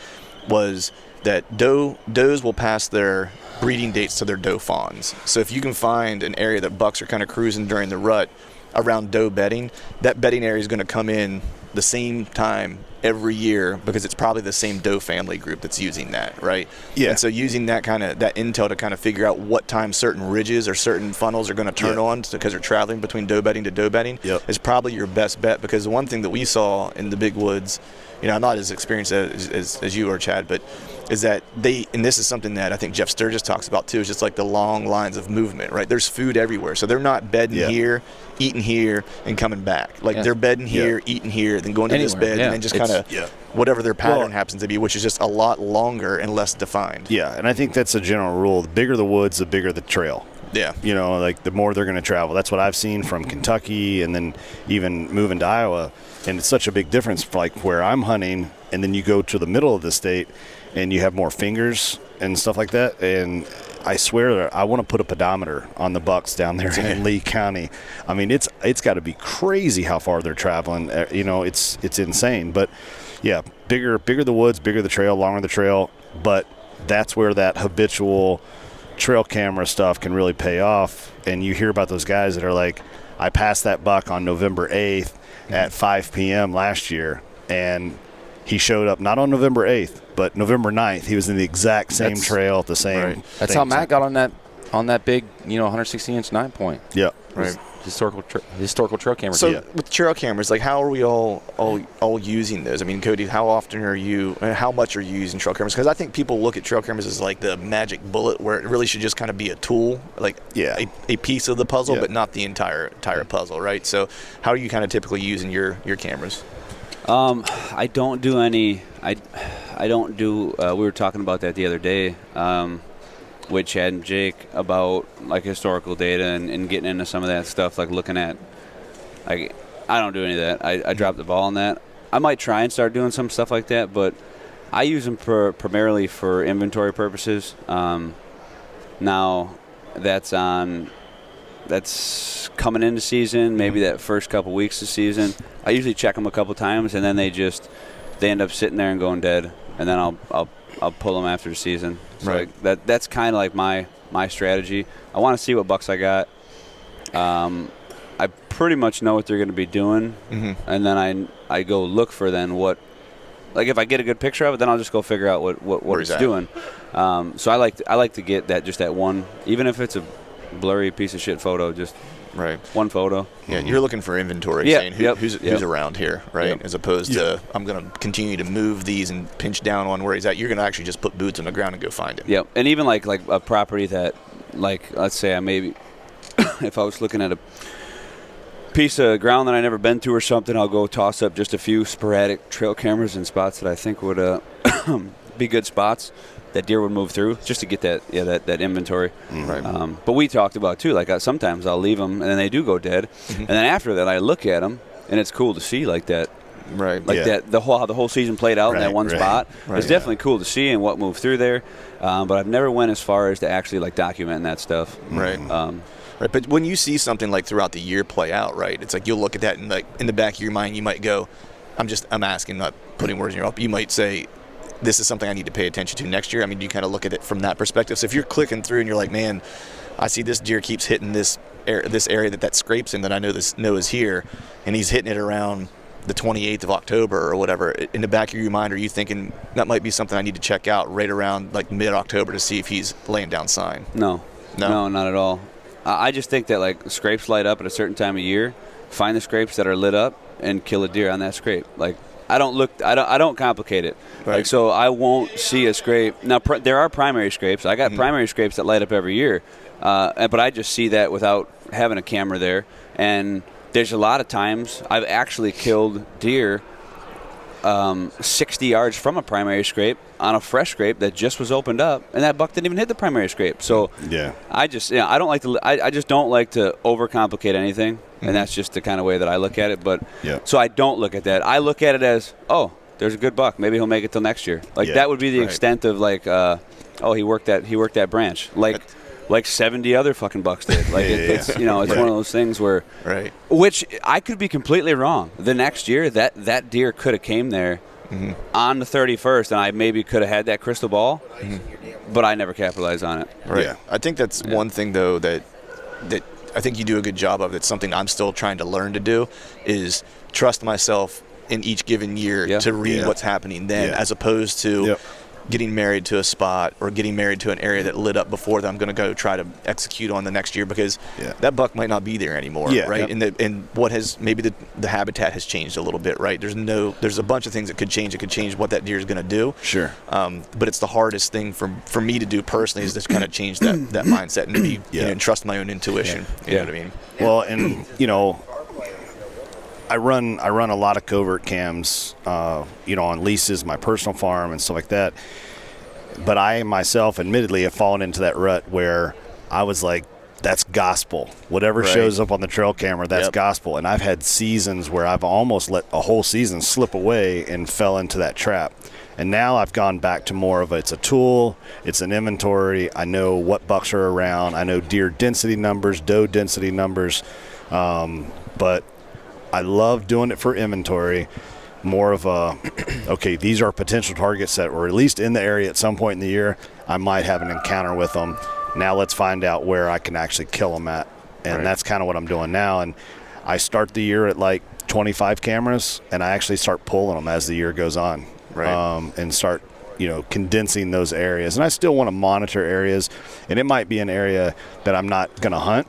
was that does will pass their breeding dates to their doe fawns. So if you can find an area that bucks are kind of cruising during the rut around doe bedding, that bedding area is going to come in the same time every year, because it's probably the same doe family group that's using that, right? Yeah. And so using that intel to kind of figure out what time certain ridges or certain funnels are going to turn on because they're traveling between doe bedding to doe bedding is probably your best bet. Because the one thing that we saw in the big woods, I'm not as experienced as you or Chad, but is that and this is something that I think Jeff Sturgis talks about too, is just like the long lines of movement, right? There's food everywhere. So they're not bedding here, eating here, and coming back. Like they're bedding here, eating here, then going to this bed, and then just kind of whatever their pattern happens to be, which is just a lot longer and less defined. Yeah, and I think that's a general rule. The bigger the woods, the bigger the trail. Yeah. Like the more they're going to travel. That's what I've seen from Kentucky and then even moving to Iowa. And it's such a big difference for like where I'm hunting, and then you go to the middle of the state and you have more fingers and stuff like that. And I swear that I want to put a pedometer on the bucks down there in Lee County. I mean, it's got to be crazy how far they're traveling. It's insane. But yeah, bigger the woods, bigger the trail, longer the trail. But that's where that habitual trail camera stuff can really pay off. And you hear about those guys that are like, I passed that buck on November 8th at 5 p.m. last year, and he showed up not on November 8th, but November 9th. He was in the exact same trail at the same. Right. That's how Matt got on that big, 160-inch 9-point. Yeah. Right. Historical trail camera. So with trail cameras, like how are we all using those? I mean, Cody, how much are you using trail cameras? Because I think people look at trail cameras as like the magic bullet, where it really should just kind of be a tool, like a piece of the puzzle, but not the entire puzzle, right? So how are you kind of typically using your cameras? I don't do any. I don't do. We were talking about that the other day with Chad and Jake about like historical data and getting into some of that stuff, like looking at. I don't do any of that. I dropped the ball on that. I might try and start doing some stuff like that, but I use them primarily for inventory purposes. Now that's coming into season, maybe that first couple weeks of season. I usually check them a couple times, and then they end up sitting there and going dead, and then I'll pull them after the season. So right. Like that's kind of like my strategy. I want to see what bucks I got. I pretty much know what they're going to be doing, and then I go look for what. Like if I get a good picture of it, then I'll just go figure out what it's doing. So I like to get that one, even if it's a blurry piece of shit photo, just one photo. Yeah, you're looking for inventory, saying who's around here, right? As opposed to I'm going to continue to move these and pinch down on where he's at. You're going to actually just put boots on the ground and go find him. Yep, and even like a property that, like let's say I maybe if I was looking at a piece of ground that I never been to or something, I'll go toss up just a few sporadic trail cameras in spots that I think would be good spots that deer would move through, just to get that inventory. Right. But we talked about too, like sometimes I'll leave them and then they do go dead, and then after that I look at them and it's cool to see like that. Right. Like that how the whole season played out in that one spot. It's definitely cool to see and what moved through there. But I've never went as far as to actually like documenting that stuff. Right. Right, but when you see something like throughout the year play out, right, it's like you'll look at that and like in the back of your mind you might go, I'm asking, not putting words in your mouth. You might say, this is something I need to pay attention to next year. I mean, do you kind of look at it from that perspective? So if you're clicking through and you're like, man, I see this deer keeps hitting this area that scrapes in that I know is here, and he's hitting it around the 28th of October or whatever, in the back of your mind, are you thinking that might be something I need to check out right around like mid-October to see if he's laying down sign? No, not at all. I just think that like scrapes light up at a certain time of year. Find the scrapes that are lit up and kill a deer on that scrape. Like I don't complicate it. Right. Like so I won't see a scrape. Now there are primary scrapes. I got primary scrapes that light up every year. But I just see that without having a camera there. And there's a lot of times I've actually killed deer 60 yards from a primary scrape on a fresh scrape that just was opened up, and that buck didn't even hit the primary scrape. So I just I don't like to I just don't like to overcomplicate anything, and that's just the kind of way that I look at it. But so I don't look at that. I look at it as, oh, there's a good buck. Maybe he'll make it till next year. Like that would be the extent of like, oh, he worked that branch. Like 70 other fucking bucks did. Like it's it's one of those things where, which I could be completely wrong. The next year, that deer could have came there on the 31st, and I maybe could have had that crystal ball, but I never capitalized on it. Right. Yeah. I think that's one thing though that I think you do a good job of. That's something I'm still trying to learn to do, is trust myself in each given year to read what's happening then, as opposed to getting married to a spot or getting married to an area that lit up before that I'm going to go try to execute on the next year, because that buck might not be there anymore, right? And what has maybe the habitat has changed a little bit, right? There's a bunch of things that could change. It could change what that deer is going to do. Sure. But it's the hardest thing for me to do personally, is just kind of change that mindset and be and trust my own intuition. You know what I mean? Well, and I run a lot of covert cams, on leases, my personal farm and stuff like that. But I myself, admittedly, have fallen into that rut where I was like, that's gospel. Whatever shows up on the trail camera, that's gospel. And I've had seasons where I've almost let a whole season slip away and fell into that trap. And now I've gone back to more of it's a tool, it's an inventory. I know what bucks are around. I know deer density numbers, doe density numbers. But I love doing it for inventory, more of okay, these are potential targets that were at least in the area at some point in the year. I might have an encounter with them. Now let's find out where I can actually kill them at. And that's kind of what I'm doing now. And I start the year at like 25 cameras, and I actually start pulling them as the year goes on. And start, condensing those areas. And I still want to monitor areas, and it might be an area that I'm not going to hunt.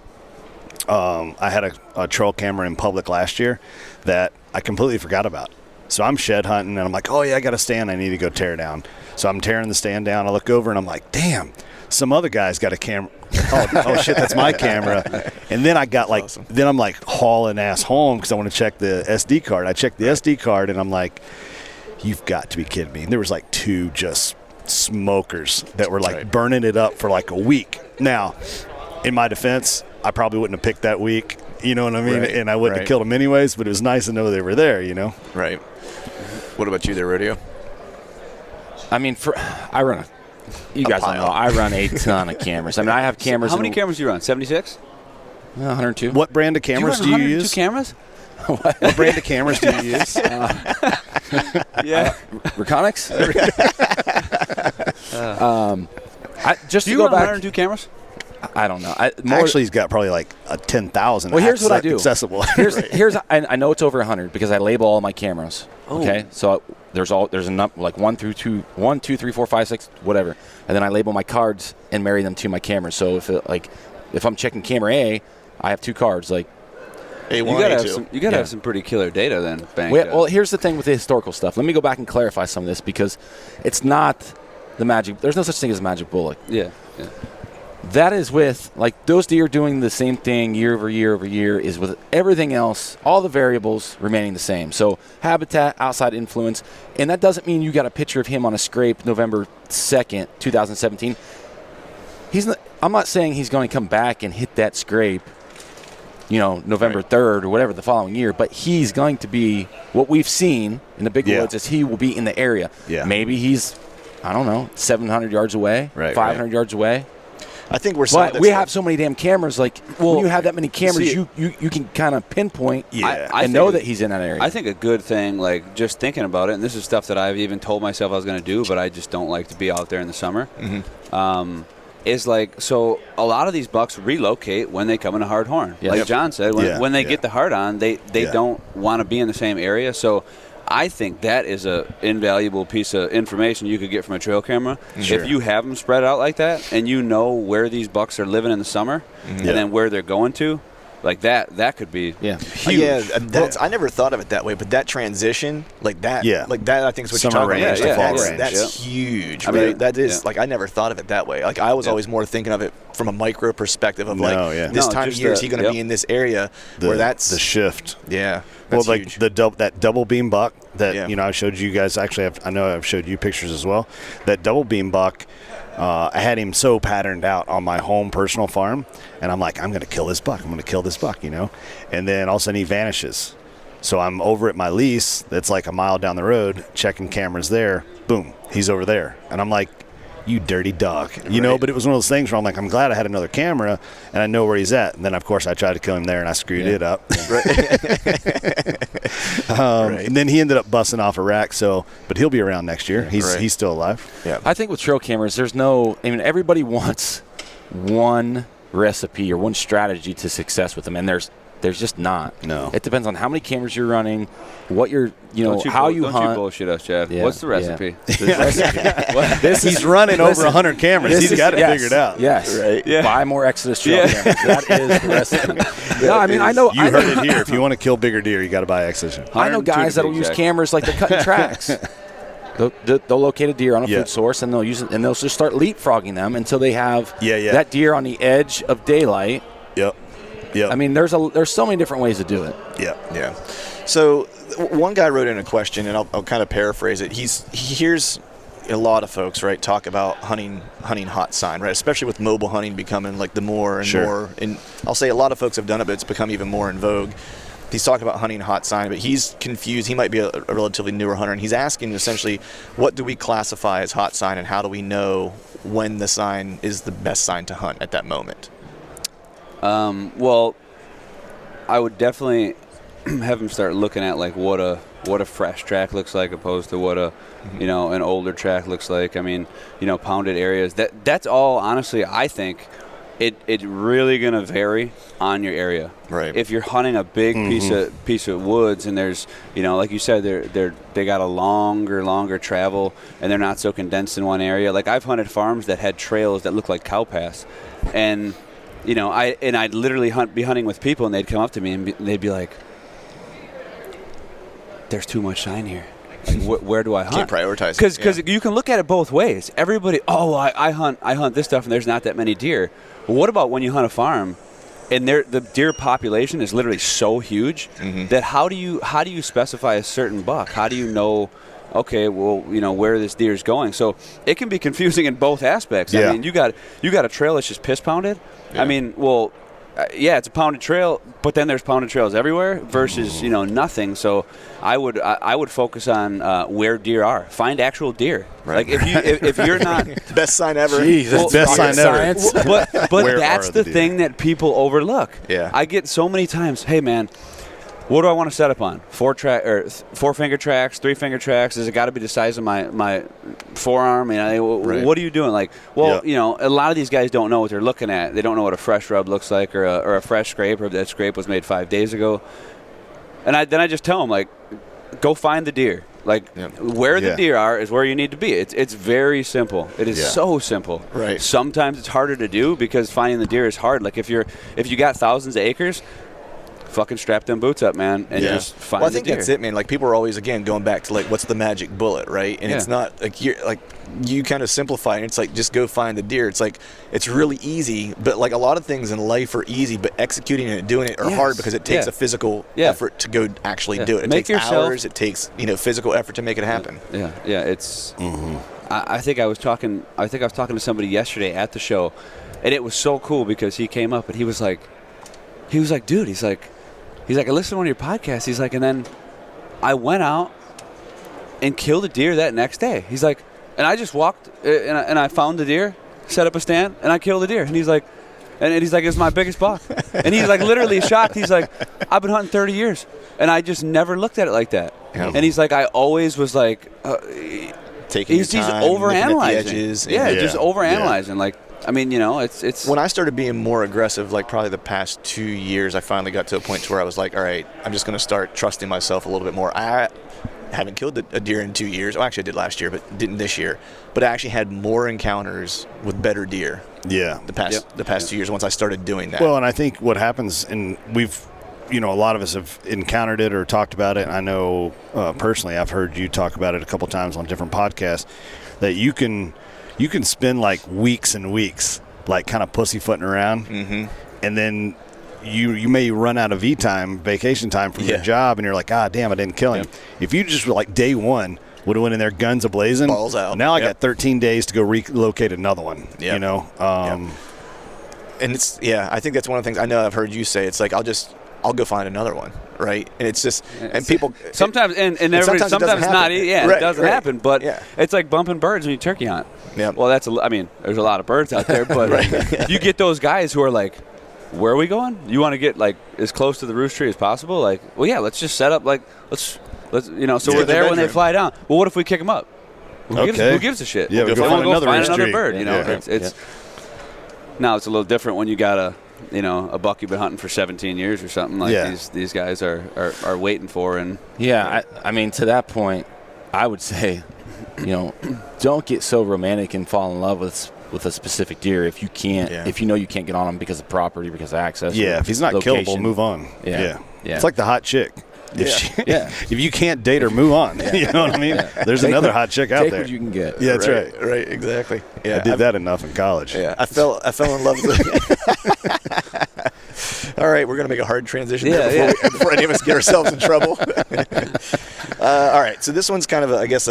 I had a trail camera in public last year that I completely forgot about. So I'm shed hunting, and I'm like, oh, yeah, I got a stand I need to go tear down. So I'm tearing the stand down. I look over, and I'm like, damn, some other guy's got a camera. Oh shit, that's my camera. And then I got then I'm like hauling ass home because I want to check the SD card. I checked the SD card, and I'm like, you've got to be kidding me. And there was like 2 just smokers that were like burning it up for like a week. Now, in my defense, I probably wouldn't have picked that week, you know what I mean? And I wouldn't have killed them anyways, but it was nice to know they were there, Right. What about you there, Rodeo? I mean, I run you guys don't know, I run a ton of cameras. I mean, I have cameras. How many cameras do you run? 76? 102. What brand of cameras do you use? 102 cameras? What brand of cameras do you use? Reconics? Just do to you go run back, 102 cameras? I don't know. Actually, he's got probably like a 10,000. Well, here's what I do. Accessible. Here's I know it's over 100 because I label all my cameras. Okay, so there's a number like 1 through 2, 1, 2, 3, 4, 5, 6, whatever, and then I label my cards and marry them to my cameras. So if I'm checking camera A, I have 2 cards like. A1, you gotta have some pretty killer data then. Well, here's the thing with the historical stuff. Let me go back and clarify some of this because it's not the there's no such thing as a magic bullet. Yeah. That is with, like, those deer doing the same thing year over year over year is with everything else, all the variables remaining the same. So habitat, outside influence, and that doesn't mean you got a picture of him on a scrape November 2nd, 2017. I'm not saying he's going to come back and hit that scrape, November 3rd or whatever the following year, but he's going to be, what we've seen in the big woods is he will be in the area. Yeah. Maybe he's, 700 yards away, 500 yards away. I think we're. But we have so many damn cameras. Like when you have that many cameras, you can kind of pinpoint and know that he's in that area. I think a good thing, like just thinking about it, and this is stuff that I've even told myself I was going to do, but I just don't like to be out there in the summer. Is like, so a lot of these bucks relocate when they come in a hard horn. Like John said, when they get the hard on, they don't want to be in the same area. So I think that is a invaluable piece of information you could get from a trail camera. Sure. If you have them spread out like that, and you know where these bucks are living in the summer, and then where they're going to, like that could be huge. I never thought of it that way, but that transition, like that, I think is what Summer you're talking range to fall about. range. That's huge, I right? mean, That is like I never thought of it that way. Like I was always more thinking of it from a micro perspective of this time of year is he going to be in this area where that's the shift. Yeah, Well, that's like huge. that double beam buck that I showed you guys. Actually, I know I've showed you pictures as well. That double beam buck, I had him so patterned out on my home personal farm, and I'm like, I'm going to kill this buck. I'm going to kill this buck, And then all of a sudden he vanishes. So I'm over at my lease that's like a mile down the road, checking cameras there. Boom, he's over there, and I'm like, you dirty dog, But it was one of those things where I'm like, I'm glad I had another camera and I know where he's at. And then of course I tried to kill him there and I screwed it up. And then he ended up busting off a rack. But he'll be around next year. He's still alive. Yeah. I think with trail cameras, everybody wants one recipe or one strategy to success with them, and there's just not. No. It depends on how many cameras you're running, what you're, how you hunt. Don't you bullshit us, Chad. Yeah, What's the recipe? He's running over 100 cameras. He's got it figured out. Yes. Right. Yeah. Buy more Exodus trail cameras. That is the recipe. No, I mean, I know. You heard it here. If you want to kill bigger deer, you got to buy Exodus. I know guys that'll use cameras like they're cutting tracks. They'll locate a deer on a food source, and they'll use it, and they'll just start leapfrogging them until they have that deer on the edge of daylight. Yep. I mean, there's so many different ways to do it. Yeah. So one guy wrote in a question, and I'll kind of paraphrase it. He hears a lot of folks, right, talk about hunting hot sign, right, especially with mobile hunting becoming like the more and more. And I'll say a lot of folks have done it, but it's become even more in vogue. He's talking about hunting hot sign, but he's confused. He might be a relatively newer hunter, and he's asking essentially, what do we classify as hot sign, and how do we know when the sign is the best sign to hunt at that moment? Well, I would definitely have him start looking at like what a fresh track looks like opposed to what a an older track looks like. I mean, pounded areas. That's all. Honestly, I think it really gonna vary on your area. Right. If you're hunting a big piece of woods and there's like you said they got a longer travel and they're not so condensed in one area. Like I've hunted farms that had trails that look like cow paths, and I'd literally be hunting with people, and they'd come up to me and they'd be like, "There's too much sign here. Like, where do I hunt?" Can't prioritize. Because you can look at it both ways. Everybody, I hunt this stuff, and there's not that many deer. But what about when you hunt a farm, and the deer population is literally so huge that how do you specify a certain buck? How do you know? Okay, well, where this deer is going. So it can be confusing in both aspects. Yeah. I mean, you got a trail that's just piss pounded. Yeah. I mean, well, it's a pounded trail, but then there's pounded trails everywhere versus nothing. So I would focus on where deer are. Find actual deer. Right. Like if you're not best sign ever. Jeez, best sign ever. But that's the thing that people overlook. Yeah. I get so many times, hey man, what do I want to set up on? 4-finger tracks, 3-finger tracks? Has it got to be the size of my forearm? What are you doing? Like, well, a lot of these guys don't know what they're looking at. They don't know what a fresh rub looks like or a fresh scrape, or that scrape was made 5 days ago. And then I just tell them, like, go find the deer. Like, where the deer are is where you need to be. It's very simple. It is so simple. Right. Sometimes it's harder to do because finding the deer is hard. Like, if you got thousands of acres, fucking strap them boots up, man, and just find the deer. Well, I think that's it, man. Like, people are always, again, going back to, like, what's the magic bullet, right? And it's not, like, you kind of simplify it. It's like, just go find the deer. It's like, it's really easy, but, like, a lot of things in life are easy, but executing it and doing it are hard because it takes a physical effort to go actually do it. It takes hours. It takes, physical effort to make it happen. Yeah, it's... I think I was talking to somebody yesterday at the show, and it was so cool because he came up and he was like, dude, he's like, I listened to one of your podcasts. He's like, and then I went out and killed a deer that next day. He's like, and I just walked and I found the deer, set up a stand, and I killed the deer. And he's like, it's my biggest buck. And he's like literally shocked. He's like, I've been hunting 30 years, and I just never looked at it like that. Yeah. And he's like, I always was like, taking your time, he's overanalyzing. Edges. Just overanalyzing. Like, I mean, it's... When I started being more aggressive, like probably the past 2 years, I finally got to a point to where I was like, all right, I'm just going to start trusting myself a little bit more. haven't killed a deer in 2 years. Well, actually I did last year, but didn't this year. But I actually had more encounters with better deer. Yeah. The past 2 years once I started doing that. Well, and I think what happens, and we've, a lot of us have encountered it or talked about it. I know personally, I've heard you talk about it a couple times on different podcasts, that you can spend like weeks and weeks like kind of pussyfooting around, and then you may run out of vacation time from your job, and you're like, damn, I didn't kill him. If you just were like day one would have went in there guns a-blazing, balls out. Now I got 13 days to go relocate another one. And it's I think that's one of the things I know I've heard you say. It's like I'll go find another one, right? And it's just, and people sometimes sometimes it's not. It doesn't happen. But it's like bumping birds when you turkey hunt. Yeah. Well, there's a lot of birds out there, but you get those guys who are like, where are we going? You want to get like as close to the roost tree as possible? Like, well, yeah, let's just set up. Like, let's so we're there when they fly down. Well, what if we kick them up? Who gives a shit? Yeah, we'll go find another bird. Yeah. It's now it's a little different when you got a buck you've been hunting for 17 years or something like these guys are waiting for. And I mean, to that point, I would say, don't get so romantic and fall in love with a specific deer if you can't, if you can't get on him because of property, because of access. Yeah, if he's not location. killable, move on. Yeah. It's like the hot chick. If you can't date her, move on. You know what I mean? There's another hot chick out there. Take what you can get. Yeah, that's right. Right, exactly. Yeah, I did that enough in college. Yeah, I fell in love with it. All right, we're going to make a hard transition before any of us get ourselves in trouble. All right, so this one's kind of, I guess,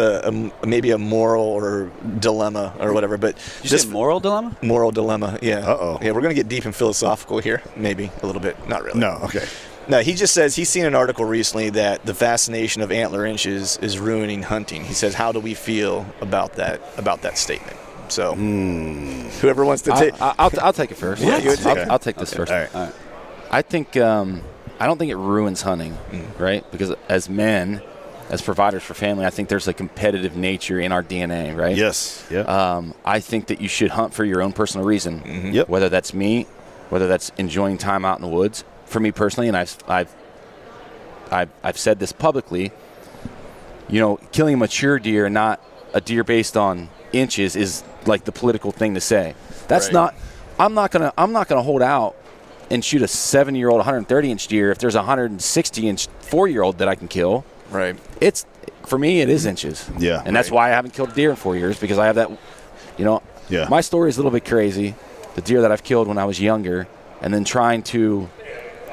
maybe a moral or dilemma or whatever. But you said moral dilemma? Moral dilemma, yeah. Uh-oh. Yeah, we're going to get deep and philosophical here, maybe a little bit. Not really. No, okay. No, he just says he's seen an article recently that the fascination of antler inches is ruining hunting. He says, how do we feel about that statement? So, whoever wants to take... I'll take it first. Yeah, you would take I'll take this first. All right. I think I don't think it ruins hunting, right? Because as men, as providers for family, I think there's a competitive nature in our DNA, right? Yes. Yeah. I think that you should hunt for your own personal reason. Yep. Whether that's meat, whether that's enjoying time out in the woods. For me personally, and I've said this publicly, killing a mature deer and not a deer based on inches is like the political thing to say. That's not. I'm not gonna hold out and shoot a 7-year-old 130-inch deer if there's a 160-inch 4-year-old that I can kill. Right. It's for me it is inches. Yeah. And that's why I haven't killed a deer in 4 years, because I have that. Yeah. My story is a little bit crazy. The deer that I've killed when I was younger, and then trying to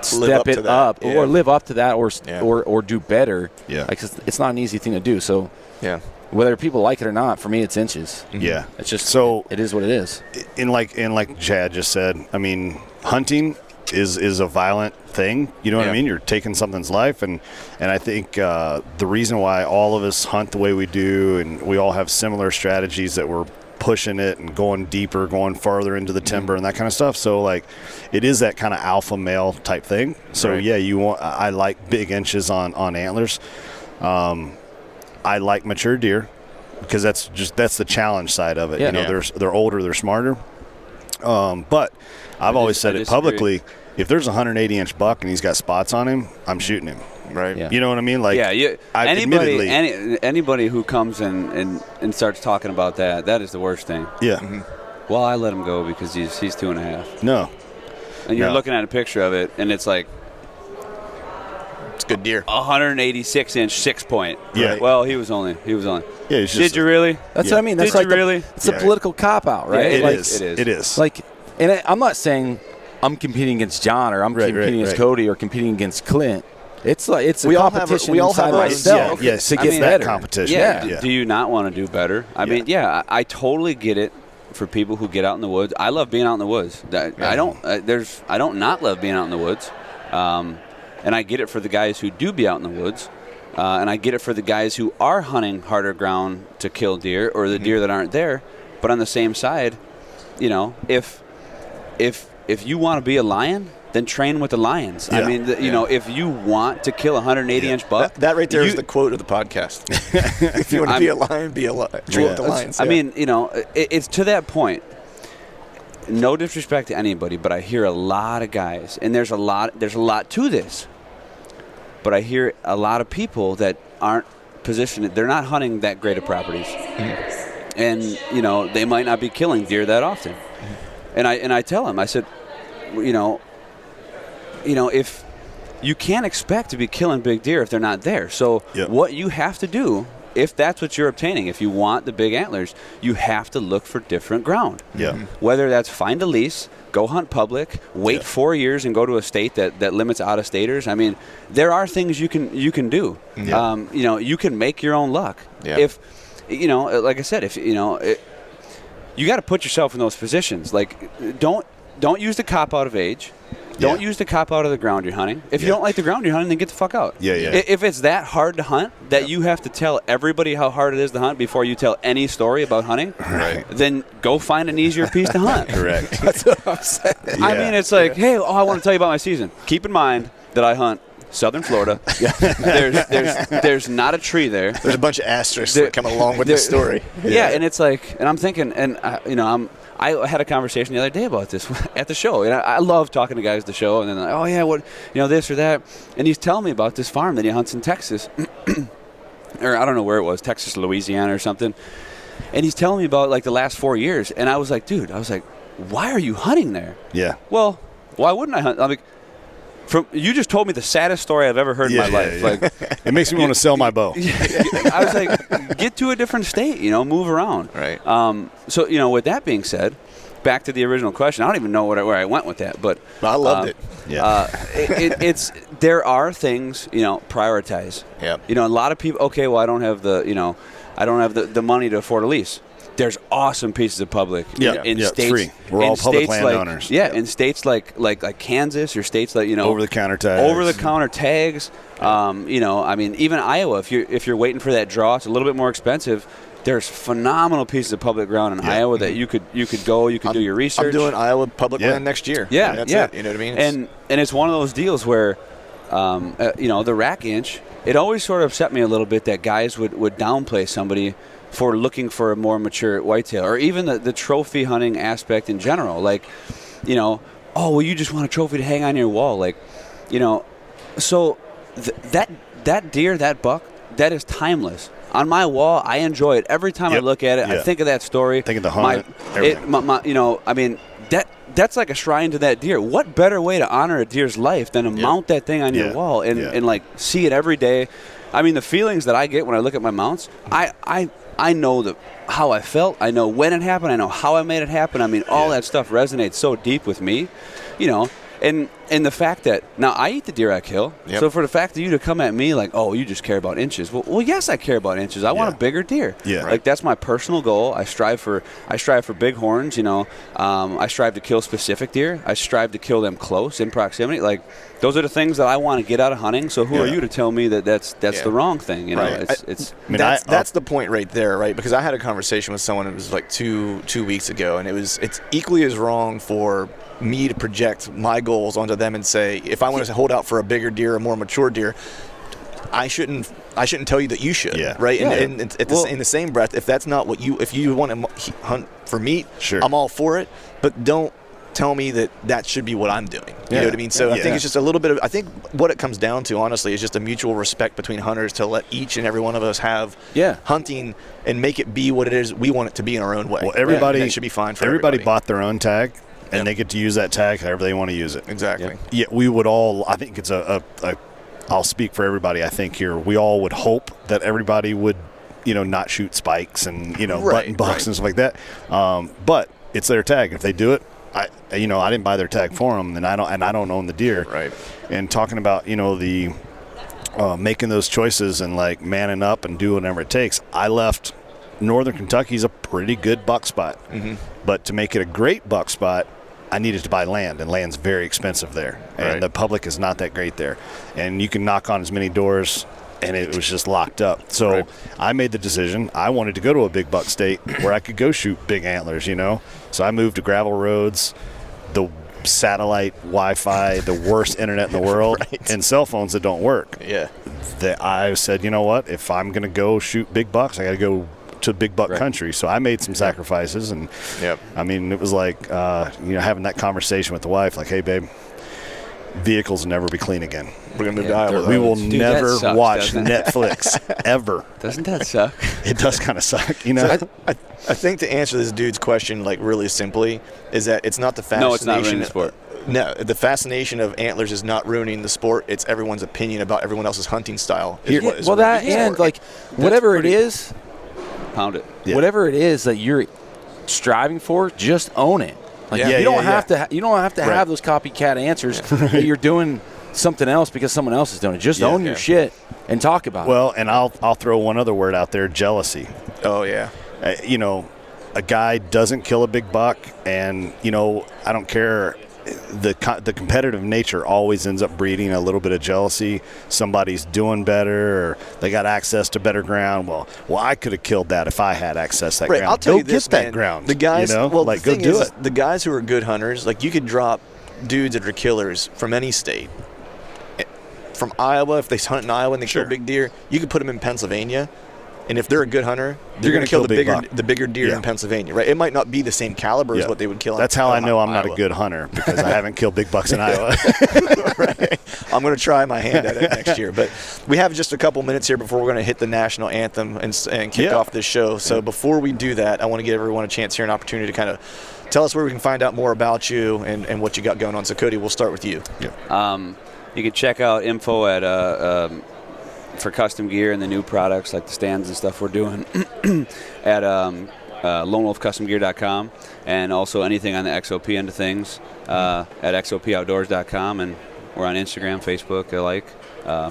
step it up or live up to that or do better. Yeah. Like, it's not an easy thing to do. So yeah, whether people like it or not, for me it's inches. Yeah. It's just it is what it is. And like Chad just said, I mean, hunting is a violent thing. You know what I mean? You're taking something's life, and I think the reason why all of us hunt the way we do, and we all have similar strategies that we're pushing it and going deeper, going farther into the timber and that kind of stuff. So like, it is that kind of alpha male type thing. So I like big inches on antlers. I like mature deer because that's the challenge side of it. They're older, they're smarter. But I've always said it publicly. If there's a 180-inch buck and he's got spots on him, I'm shooting him. Right. Yeah. You know what I mean? Like, anybody who comes and starts talking about that is the worst thing. Yeah. Mm-hmm. Well, I let him go because he's 2.5. No. And you're looking at a picture of it, and it's like, it's a good deer. 186-inch 6-point. Yeah. Right? Well, he was only. Yeah. Did you really? That's what I mean. That's Did like you really? It's a political cop out, right? Yeah, It is. is. It is. Like, and I'm not saying I'm competing against John or I'm competing against Cody or competing against Clint. It's like it's a competition inside myself. Yes, to get better. Competition. Yeah. Do you not want to do better? I mean, I totally get it for people who get out in the woods. I love being out in the woods. I don't not love being out in the woods. And I get it for the guys who do be out in the woods. And I get it for the guys who are hunting harder ground to kill deer or the deer that aren't there. But on the same side, if you want to be a lion, then train with the lions. Yeah. I mean, if you want to kill a 180-inch buck. That right there is the quote of the podcast. If you want to be a lion, be a lion. Train with the lions. I mean, it's to that point. No disrespect to anybody, but I hear a lot of guys, and there's a lot to this. But I hear a lot of people that aren't position. They're not hunting that great of properties, and they might not be killing deer that often. And I tell them, I said, if you can't expect to be killing big deer if they're not there. So what you have to do, if that's what you're obtaining, if you want the big antlers, you have to look for different ground. Whether that's find a lease, go hunt public, wait 4 years and go to a state that limits out-of-staters. I mean, there are things you can do. You can make your own luck. If like I said, if you got to put yourself in those positions. Like, don't use the cop out of age. Don't use the cop out of the ground you're hunting. If you don't like the ground you're hunting, then get the fuck out. If it's that hard to hunt that you have to tell everybody how hard it is to hunt before you tell any story about hunting, then go find an easier piece to hunt. Correct. That's what I'm saying. I mean, it's like, hey, I want to tell you about my season. Keep in mind that I hunt Southern Florida. There's not a tree there. There's a bunch of asterisks that come along with the story. And it's like, and I'm thinking, and I had a conversation the other day about this at the show, and I love talking to guys at the show, and then like, oh yeah, what, this or that, and he's telling me about this farm that he hunts in Texas, or I don't know where it was, Texas, Louisiana, or something, and he's telling me about like the last 4 years, and I was like, dude, why are you hunting there? Well, why wouldn't I hunt? I'm like, you just told me the saddest story I've ever heard in my life. Like, it makes me want to sell my bow. I was like, get to a different state, move around. Right. So, with that being said, back to the original question. I don't even know where I went with that, but I loved it. It's there are things, prioritize. A lot of people. Okay, well, I don't have the money to afford a lease. There's awesome pieces of public in states. It's free. We're all public landowners. In states like Kansas, or states like over the counter tags. I mean, even Iowa. If you're waiting for that draw, it's a little bit more expensive. There's phenomenal pieces of public ground in Iowa that you could go. You could do your research. I'm doing Iowa public land next year. That's it. You know what I mean? And it's one of those deals where, the rack inch. It always sort of upset me a little bit that guys would downplay somebody for looking for a more mature whitetail, or even the trophy hunting aspect in general. Like, oh, well, you just want a trophy to hang on your wall. Like, so that deer, that buck, that is timeless. On my wall, I enjoy it. Every time I look at it, I think of that story. Think of the hunt. I mean, that's like a shrine to that deer. What better way to honor a deer's life than to mount that thing on your wall and like see it every day? I mean, the feelings that I get when I look at my mounts, I know how I felt. I know when it happened. I know how I made it happen. I mean, all that stuff resonates so deep with me, And the fact that now I eat the deer I kill. So for the fact of you to come at me like, oh, you just care about inches. Well, yes, I care about inches. I want a bigger deer. Like, that's my personal goal. I strive for big horns. I strive to kill specific deer. I strive to kill them close in proximity. Like, those are the things that I want to get out of hunting. So who are you to tell me that that's the wrong thing? That's the point right there, right? Because I had a conversation with someone. It was like two weeks ago, and it's equally as wrong for me to project my goals onto them and say, if I want to hold out for a bigger deer, a more mature deer, I shouldn't tell you that you should, right? And in the same breath, if that's not what if you want to hunt for meat, I'm all for it, but don't tell me that should be what I'm doing. You know what I mean? So I think it's just a little bit of, I think what it comes down to, honestly, is just a mutual respect between hunters to let each and every one of us have hunting and make it be what it is we want it to be in our own way. Well, everybody that should be fine for everybody. Bought their own tag. And they get to use that tag however they want to use it. Exactly. Yeah, we would all, I think it's I'll speak for everybody, I think here, we all would hope that everybody would, not shoot spikes and, button bucks and stuff like that. But it's their tag. If they do it, I didn't buy their tag for them, and I don't own the deer. Right. And talking about, the making those choices and like manning up and do whatever it takes, I left Northern Kentucky's a pretty good buck spot. But to make it a great buck spot, I needed to buy land, and land's very expensive there. And the public is not that great there. And you can knock on as many doors, and it was just locked up. So I made the decision. I wanted to go to a big buck state where I could go shoot big antlers, So I moved to gravel roads, the satellite Wi-Fi, the worst internet in the world, and cell phones that don't work. That I said, you know what? If I'm going to go shoot big bucks, I got to go to big buck country. So I made some sacrifices, and I mean, it was like having that conversation with the wife, like, hey babe, vehicles never be clean again. We're going to move to Iowa. We will Dude, never that sucks, watch doesn't it? Netflix ever. Doesn't that suck? It does kind of suck, you know. So I think to answer this dude's question, like really simply, is that it's not the fascination. No, it's not ruining the sport. No, the fascination of antlers is not ruining the sport. It's everyone's opinion about everyone else's hunting style. Is what ruining the and sport. like whatever it is, Pound it. Yeah. whatever it is that you're striving for, just own it. Like Yeah. you don't Yeah, have to. You don't have to Right. have those copycat answers that you're doing something else because someone else is doing it. Just own your shit and talk about it. Well, and I'll throw one other word out there: jealousy. Oh yeah. You know, a guy doesn't kill a big buck, and you know, I don't care. The competitive nature always ends up breeding a little bit of jealousy. Somebody's doing better, or they got access to better ground. Well, I could have killed that if I had access to that Right, ground. I'll tell Go you this, get that man. ground. The guys, you know? well, like the go thing do is, it. the guys who are good hunters, like you could drop dudes that are killers from any state. From Iowa, if they hunt in Iowa and they kill big deer, you could put them in Pennsylvania, and if they're a good hunter, they're going to kill the bigger deer in Pennsylvania, right? It might not be the same caliber as what they would kill. That's how I know I'm not a good hunter, because I haven't killed big bucks in Iowa. Right. I'm going to try my hand at it next year. But we have just a couple minutes here before we're going to hit the national anthem and kick off this show. So before we do that, I want to give everyone a chance here, an opportunity to kind of tell us where we can find out more about you and what you got going on. So Cody, we'll start with you. You can check out info at for custom gear and the new products like the stands and stuff we're doing at lonewolfcustomgear.com, and also anything on the XOP end of things at xopoutdoors.com, and we're on Instagram, Facebook,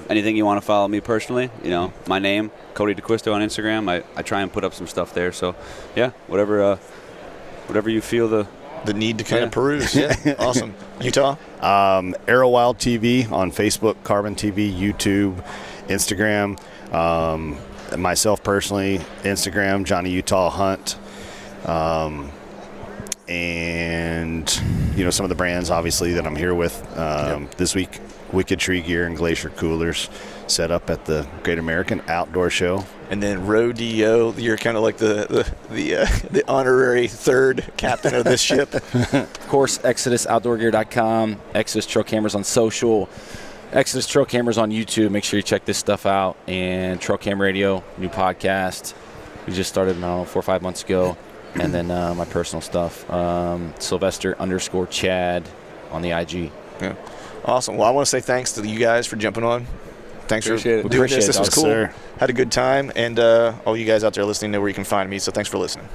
anything you want to follow me personally, you know, my name, Cody D'Acquisto on Instagram. I try and put up some stuff there. So yeah, whatever you feel the need to kind of peruse. Yeah. Awesome. Utah? Arrow Wild TV on Facebook, Carbon TV, YouTube, Instagram. Myself personally, Instagram, Johnny Utah Hunt. And, you know, some of the brands, obviously, that I'm here with this week, Wicked Tree Gear and Glacier Coolers, set up at the Great American Outdoor Show. And then Rodeo, you're kind of like the honorary third captain of this ship. Of course, ExodusOutdoorGear.com, Exodus Trail Cameras on social, Exodus Trail Cameras on YouTube. Make sure you check this stuff out. And Trail Cam Radio, new podcast. We just started, 4 or 5 months ago. And then my personal stuff, Sylvester_Chad on the IG. Yeah. Awesome. Well, I want to say thanks to you guys for jumping on. Thanks for doing Appreciate this. it. This was cool. Sir. Had a good time. And all you guys out there listening know where you can find me. So thanks for listening.